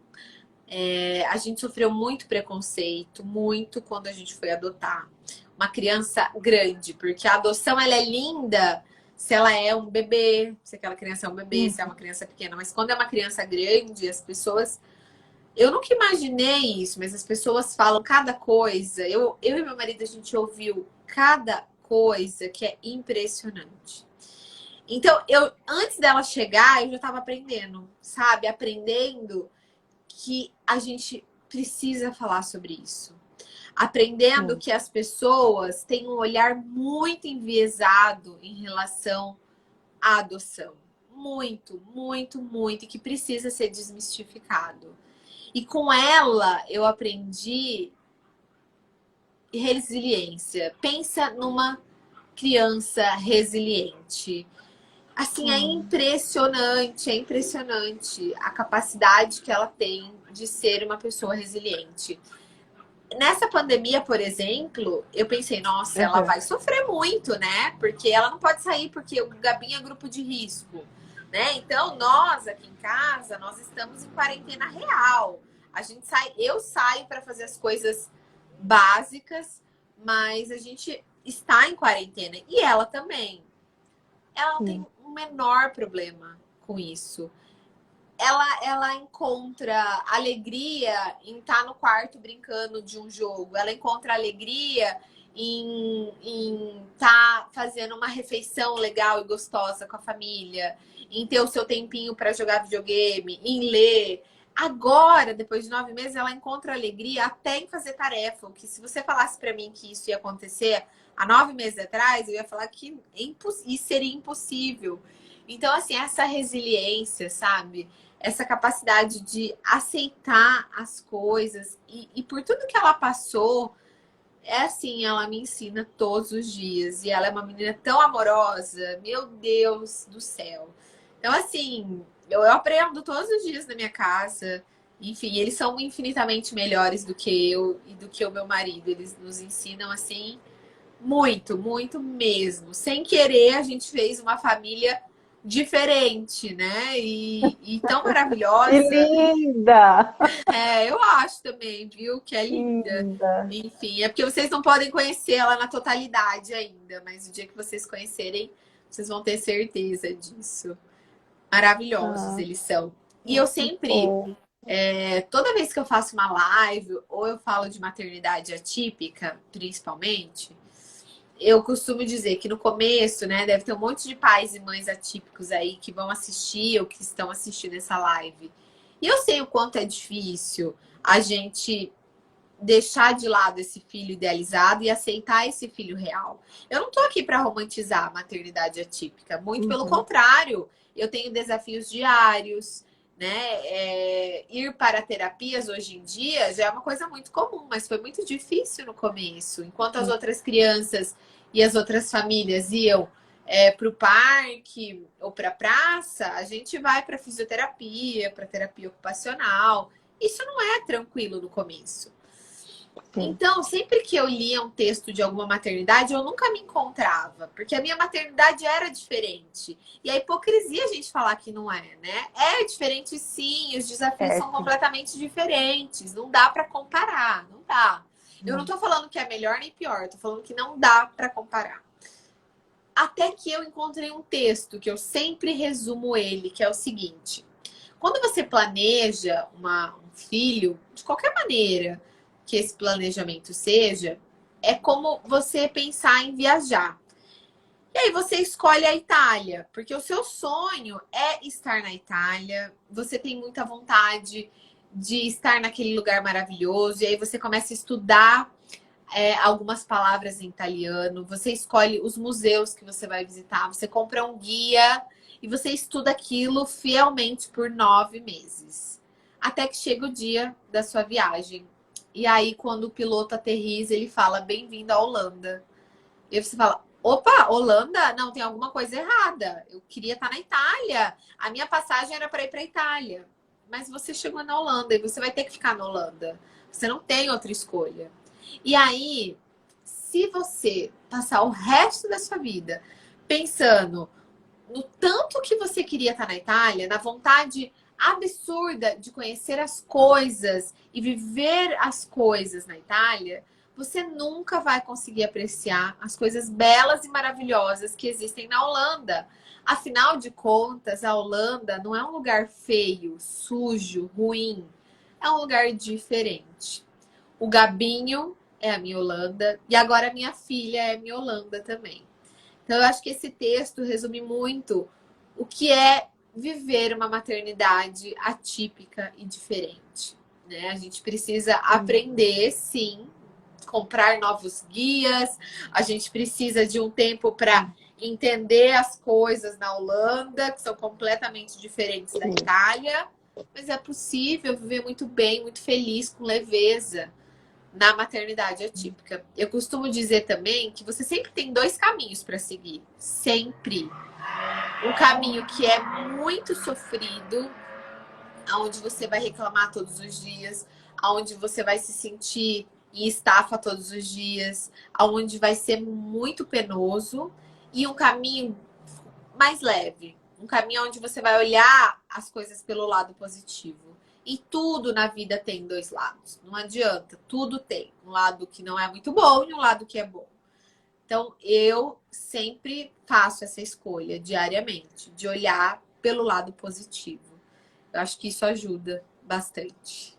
A gente sofreu muito preconceito, muito quando a gente foi adotar uma criança grande, porque a adoção ela é linda se ela é um bebê, se aquela criança é um bebê, se é uma criança pequena, mas quando é uma criança grande, as pessoas. Eu nunca imaginei isso, mas as pessoas falam cada coisa. Eu e meu marido, a gente ouviu cada coisa que é impressionante. Então, antes dela chegar, eu já estava aprendendo, sabe? Aprendendo que a gente precisa falar sobre isso. Aprendendo que as pessoas têm um olhar muito enviesado em relação à adoção. Muito, muito, muito. E que precisa ser desmistificado. E com ela, eu aprendi resiliência. Pensa numa criança resiliente. Assim, é impressionante a capacidade que ela tem de ser uma pessoa resiliente. Nessa pandemia, por exemplo, eu pensei, nossa, ela vai sofrer muito, né? Porque ela não pode sair, porque o Gabinho é grupo de risco, né? Então, nós aqui em casa, nós estamos em quarentena real. A gente sai, eu saio para fazer as coisas básicas, mas a gente está em quarentena. E ela também. Ela não tem o menor problema com isso. Ela encontra alegria em estar no quarto brincando de um jogo. Ela encontra alegria em estar fazendo uma refeição legal e gostosa com a família, em ter o seu tempinho para jogar videogame, em ler. Agora, depois de 9 meses, ela encontra alegria até em fazer tarefa. O que se você falasse para mim que isso ia acontecer há 9 meses atrás, eu ia falar que isso seria impossível. Então, assim, essa resiliência, sabe? Essa capacidade de aceitar as coisas e por tudo que ela passou, é assim, ela me ensina todos os dias. E ela é uma menina tão amorosa, meu Deus do céu. Então, assim, eu aprendo todos os dias na minha casa. Enfim, eles são infinitamente melhores do que eu e do que o meu marido. Eles nos ensinam, assim, muito, muito mesmo. Sem querer, a gente fez uma família diferente, né? E tão Que maravilhosa. linda! Eu acho também, viu? Que é linda. Linda! Enfim, é porque vocês não podem conhecer ela na totalidade ainda, mas o dia que vocês conhecerem, vocês vão ter certeza disso. Maravilhosos Ah, eles são. E eu muito sempre, bom. toda vez que eu faço uma live ou eu falo de maternidade atípica, principalmente, eu costumo dizer que no começo, né, deve ter um monte de pais e mães atípicos aí que vão assistir ou que estão assistindo essa live. E eu sei o quanto é difícil a gente deixar de lado esse filho idealizado e aceitar esse filho real. Eu não tô aqui para romantizar a maternidade atípica, muito pelo contrário. Eu tenho desafios diários, né? Ir para terapias hoje em dia já é uma coisa muito comum, mas foi muito difícil no começo. Enquanto as outras crianças e as outras famílias iam para o parque ou para a praça, a gente vai para fisioterapia, para terapia ocupacional. Isso não é tranquilo no começo. Então, sempre que eu lia um texto de alguma maternidade, eu nunca me encontrava, porque a minha maternidade era diferente. E a hipocrisia a gente falar que não é, né? É diferente sim, os desafios são completamente diferentes, não dá para comparar, não dá. Eu não tô falando que é melhor nem pior, eu tô falando que não dá para comparar. Até que eu encontrei um texto que eu sempre resumo ele, que é o seguinte: quando você planeja um filho, de qualquer maneira que esse planejamento seja, é como você pensar em viajar. E aí você escolhe a Itália, porque o seu sonho é estar na Itália, você tem muita vontade de estar naquele lugar maravilhoso, e aí você começa a estudar algumas palavras em italiano, você escolhe os museus que você vai visitar, você compra um guia e você estuda aquilo fielmente por 9 meses. Até que chega o dia da sua viagem. E aí, quando o piloto aterriza, ele fala: bem-vindo à Holanda. E aí você fala: opa, Holanda? Não, tem alguma coisa errada. Eu queria estar na Itália. A minha passagem era para ir para a Itália. Mas você chegou na Holanda e você vai ter que ficar na Holanda. Você não tem outra escolha. E aí, se você passar o resto da sua vida pensando no tanto que você queria estar na Itália, na vontade absurda de conhecer as coisas e viver as coisas na Itália, você nunca vai conseguir apreciar as coisas belas e maravilhosas que existem na Holanda. Afinal de contas, a Holanda não é um lugar feio, sujo, ruim. É um lugar diferente. O Gabinho é a minha Holanda e agora a minha filha é a minha Holanda também. Então, eu acho que esse texto resume muito o que é viver uma maternidade atípica e diferente, né? A gente precisa aprender, sim, comprar novos guias, a gente precisa de um tempo para entender as coisas na Holanda, que são completamente diferentes da Itália, mas é possível viver muito bem, muito feliz, com leveza na maternidade atípica. Eu costumo dizer também que você sempre tem 2 caminhos para seguir. Sempre. Um caminho que é muito sofrido, onde você vai reclamar todos os dias, onde você vai se sentir em estafa todos os dias, onde vai ser muito penoso, e um caminho mais leve. Um caminho onde você vai olhar as coisas pelo lado positivo. E tudo na vida tem 2 lados. Não adianta. Tudo tem. Um lado que não é muito bom e um lado que é bom. Então, eu sempre faço essa escolha diariamente, de olhar pelo lado positivo. Eu acho que isso ajuda bastante.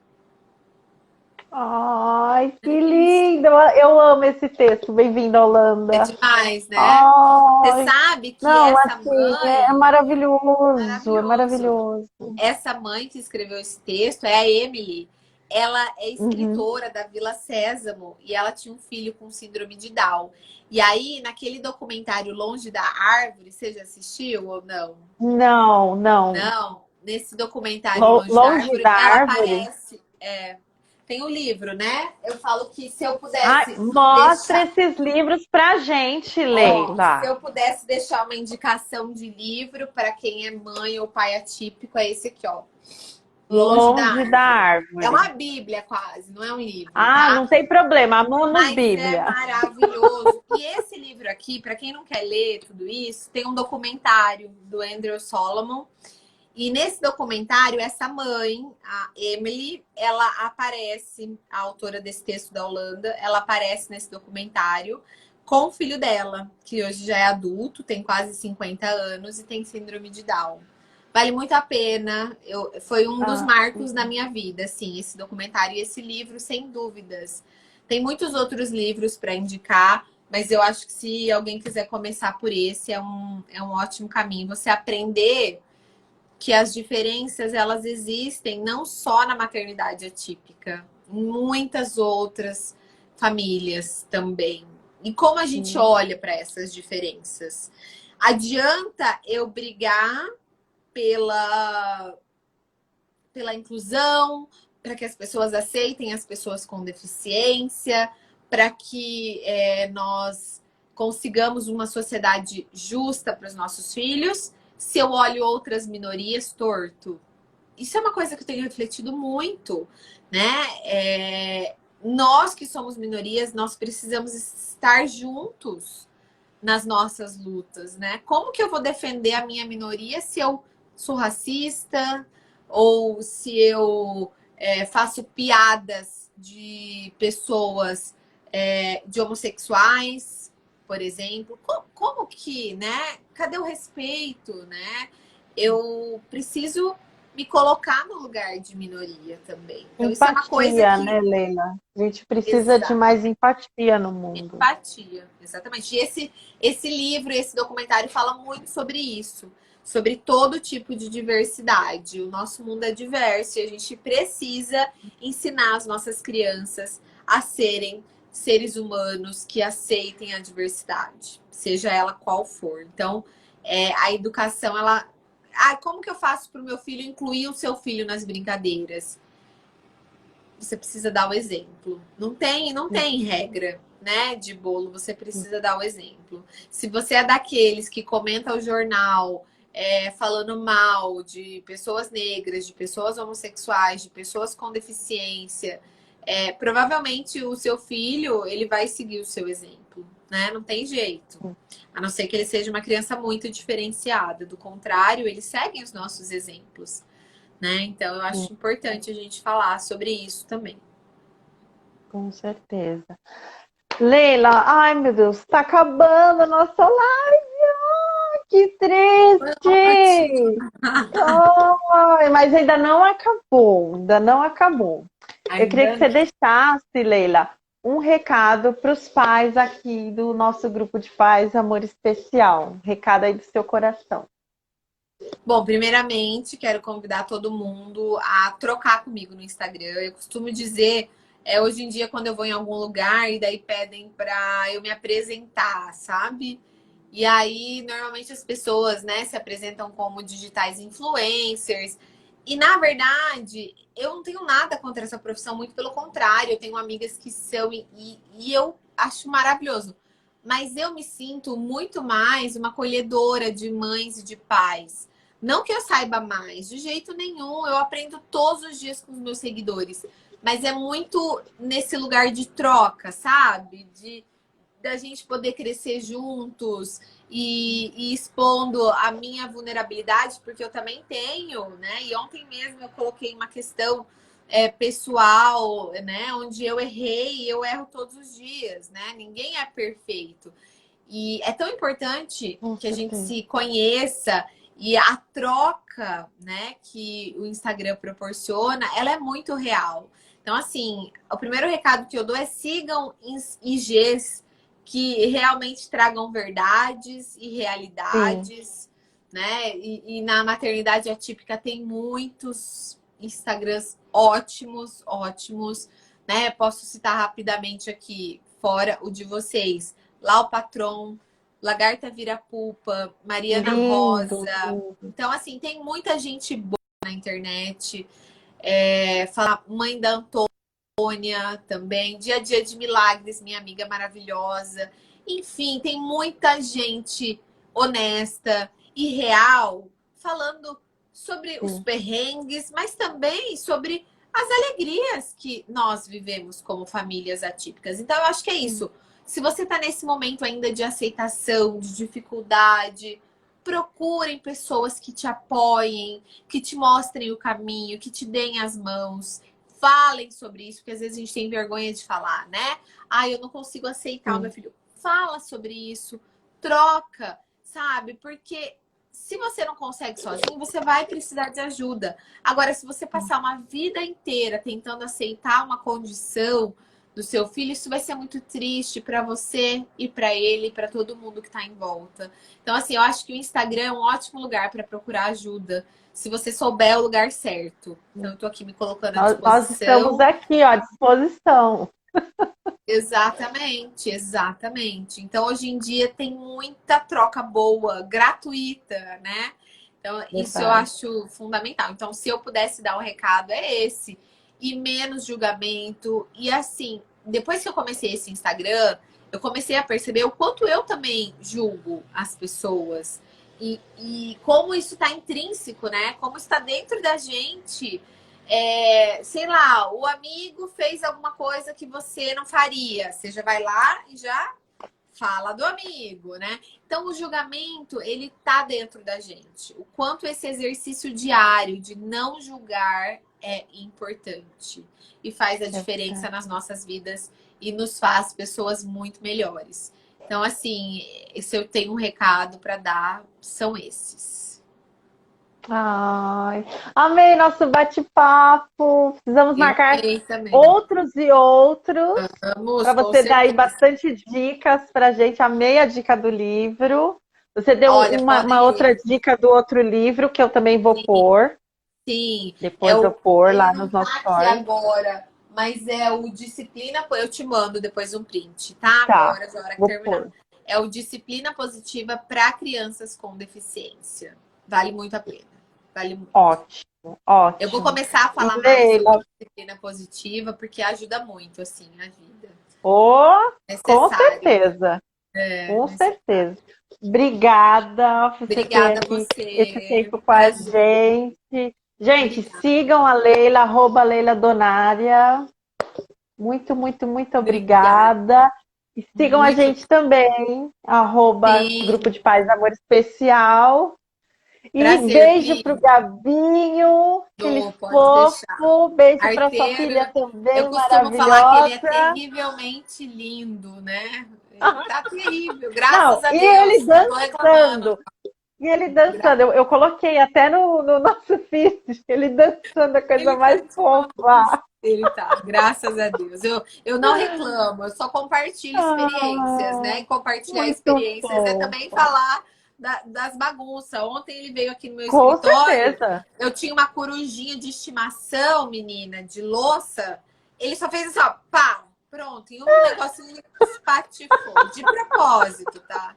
Ai, que lindo! Eu amo esse texto. Bem-vindo à É Holanda. demais, né? Você Ai, sabe que não, essa assim, é mãe... maravilhoso, é Maravilhoso. maravilhoso. Essa mãe que escreveu esse texto é a Emily. Ela é Uhum. escritora da Vila Sésamo e ela tinha um filho com síndrome de Down. E aí, naquele documentário Longe da Árvore, você já assistiu ou não? Não, não. Não. Nesse documentário Longe da Longe Árvore, da ela árvore? aparece. Tem o livro, né? Eu falo que se eu Ai, pudesse mostra deixar. esses livros pra gente, Ó, se Leila. eu pudesse deixar uma indicação de livro para quem é mãe ou pai atípico, é esse aqui, ó. Longe da Longe da Árvore. É árvore. uma bíblia quase, não é um livro, Ah, tá? não tem problema, amamos Mas é Bíblia. maravilhoso. E esse livro aqui, para quem não quer ler tudo isso, tem um documentário do Andrew Solomon. E nesse documentário, essa mãe, a Emily, ela aparece, a autora desse texto da Holanda, ela aparece nesse documentário com o filho dela, que hoje já é adulto, tem quase 50 anos e tem síndrome de Down. Vale muito a pena. Foi um dos Ah, marcos da minha vida, assim, esse documentário e esse livro, sem dúvidas. Tem muitos outros livros para indicar, mas eu acho que se alguém quiser começar por esse, é um ótimo caminho. Você aprender que as diferenças, elas existem não só na maternidade atípica, em muitas outras famílias também. E como a gente sim. olha para essas diferenças? Adianta eu brigar pela inclusão, para que as pessoas aceitem as pessoas com deficiência, para que nós consigamos uma sociedade justa para os nossos filhos, se eu olho outras minorias torto? Isso é uma coisa que eu tenho refletido muito, né? Nós que somos minorias, nós precisamos estar juntos nas nossas lutas, né? Como que eu vou defender a minha minoria se eu sou racista ou se eu faço piadas de pessoas de homossexuais? por exemplo, como que, né? Cadê o respeito, né? Eu preciso me colocar no lugar de minoria também. Então, isso é uma coisa Empatia, que... né, Leila? A gente precisa de Exato. mais empatia no mundo. Empatia, exatamente. E esse livro, esse documentário fala muito sobre isso, sobre todo tipo de diversidade. O nosso mundo é diverso e a gente precisa ensinar as nossas crianças a serem seres humanos que aceitem a diversidade, seja ela qual for. Então, a educação, ela... Ah, como que eu faço para o meu filho incluir o seu filho nas brincadeiras? Você precisa dar o exemplo. Não tem regra, né, de bolo, você precisa dar o exemplo. Se você é daqueles que comenta o jornal falando mal de pessoas negras, de pessoas homossexuais, de pessoas com deficiência, provavelmente o seu filho, ele vai seguir o seu exemplo, né? Não tem jeito. A não ser que ele seja uma criança muito diferenciada. Do contrário, eles seguem os nossos exemplos, né? Então, eu acho importante a gente falar sobre isso também. Com certeza. Leila, ai meu Deus, tá acabando a nossa live! Que Ótimo. triste! Ai, mas ainda não acabou, ainda não acabou. Eu queria que Ainda você não. deixasse, Leila, um recado para os pais aqui do nosso grupo de pais Amor Especial. Um recado aí do seu coração. Bom, primeiramente, quero convidar todo mundo a trocar comigo no Instagram. Eu costumo dizer, hoje em dia, quando eu vou em algum lugar e daí pedem para eu me apresentar, sabe? E aí, normalmente as pessoas, né, se apresentam como digitais influencers. E, na verdade, eu não tenho nada contra essa profissão, muito pelo contrário. Eu tenho amigas que são e eu acho maravilhoso. Mas eu me sinto muito mais uma acolhedora de mães e de pais. Não que eu saiba mais, de jeito nenhum. Eu aprendo todos os dias com os meus seguidores. Mas é muito nesse lugar de troca, sabe? Da gente poder crescer juntos e expondo a minha vulnerabilidade, porque eu também tenho, né? E ontem mesmo eu coloquei uma questão pessoal, né? Onde eu errei e eu erro todos os dias, né? Ninguém é perfeito. E é tão importante Com que a gente certeza. se conheça e a troca, né, que o Instagram proporciona, ela é muito real. Então, assim, o primeiro recado que eu dou é sigam IGs que realmente tragam verdades e Sim. realidades, né? E na maternidade atípica tem muitos Instagrams ótimos, ótimos, né? Posso citar rapidamente aqui, fora o de vocês. Lau Patron, Lagarta Vira-Pupa, Mariana Lindo, Rosa. lindo. Então, assim, tem muita gente boa na internet. Fala Mãe da Antônia também. Dia a Dia de Milagres, minha amiga maravilhosa. Enfim, tem muita gente honesta e real falando sobre os Sim. perrengues, mas também sobre as alegrias que nós vivemos como famílias atípicas. Então, eu acho que é Sim. isso. Se você está nesse momento ainda de aceitação, de dificuldade, procurem pessoas que te apoiem, que te mostrem o caminho, que te deem as mãos. Falem sobre isso, porque às vezes a gente tem vergonha de falar, né? Ah, eu não consigo aceitar o meu Sim. filho. Fala sobre isso, troca, sabe? Porque se você não consegue sozinho, você vai precisar de ajuda. Agora, se você passar uma vida inteira tentando aceitar uma condição do seu filho, isso vai ser muito triste para você e para ele, e para todo mundo que está em volta. Então, assim, eu acho que o Instagram é um ótimo lugar para procurar ajuda, se você souber o lugar certo. Então, eu tô aqui me colocando à Nós estamos disposição. aqui, ó, à disposição. Exatamente, exatamente. Então, hoje em dia tem muita troca boa, gratuita, né? Então, isso eu Verdade. acho fundamental. Então, se eu pudesse dar um recado, é esse. E menos julgamento. E assim, depois que eu comecei esse Instagram, eu comecei a perceber o quanto eu também julgo as pessoas. E como isso está intrínseco, né? Como está dentro da gente. Sei lá, o amigo fez alguma coisa que você não faria. Você já vai lá e já fala do amigo, né? Então, o julgamento, ele tá dentro da gente. O quanto esse exercício diário de não julgar é importante e faz a É diferença verdade. nas nossas vidas e nos faz pessoas muito melhores. Então, assim, se eu tenho um recado para dar, são esses. Ai, amei nosso bate-papo. Precisamos Eu marcar amei também. outros e outros Vamos, para com você dar aí certeza. bastante dicas para a gente. Amei a dica do livro. Você deu Olha, uma podem outra ler. dica do outro livro que eu também vou Sim, pôr. sim. É Depois eu o, pôr ele lá nos não tá nossos aqui stories. agora, mas é o Disciplina. Eu te mando depois um print, tá? Tá, Agora, na hora que vou terminar. pôr. É o Disciplina Positiva para crianças com deficiência. Vale muito a pena. Vale muito. Ótimo, Eu vou ótimo. começar a E falar mais sobre Leila, disciplina positiva, porque ajuda muito, assim, na vida. oh, com Necessário. certeza, É, com necessário. certeza. Obrigada por você ter Obrigada a aqui esse você. tempo com a Prazer. gente. Gente, Obrigada. sigam a Leila, arroba Leila Donária. Muito, muito, muito Obrigada. obrigada. E sigam a Muito. gente também, arroba Sim. Grupo de Paz Amor Especial. E Prazer, beijo pro Pri. Gabinho, aquele Pode deixar. fofo. Beijo para sua Arteiro, filha eu também, costumo falar que ele é maravilhosa. terrivelmente lindo, né? Ele tá terrível, graças Não, a e Deus. ele Não tô reclamando. dançando. E ele dançando. Gra- Eu coloquei até no nosso feed. Ele dançando, a coisa Ele tá mais demais. fofa. Ele tá, graças a Deus. Eu não reclamo, eu só compartilho experiências, né? Ah, E compartilhar muito experiências é também fofo. falar das bagunças. Ontem ele veio aqui no meu Com escritório, certeza. eu tinha uma corujinha de estimação, menina, de louça. Ele só fez assim, ó, pá, pronto, e um negocinho espatifou, de propósito, tá?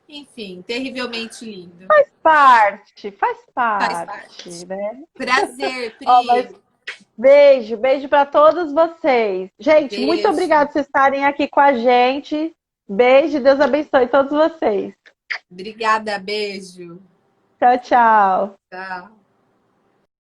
Enfim, terrivelmente lindo. Faz Faz parte, parte. né? Prazer, Ó, mas Pri. beijo, beijo para todos vocês. Gente, muito Beijo. obrigada por vocês estarem aqui com a gente. Beijo, Deus abençoe todos vocês. Obrigada, beijo. Tchau, tchau. Tchau.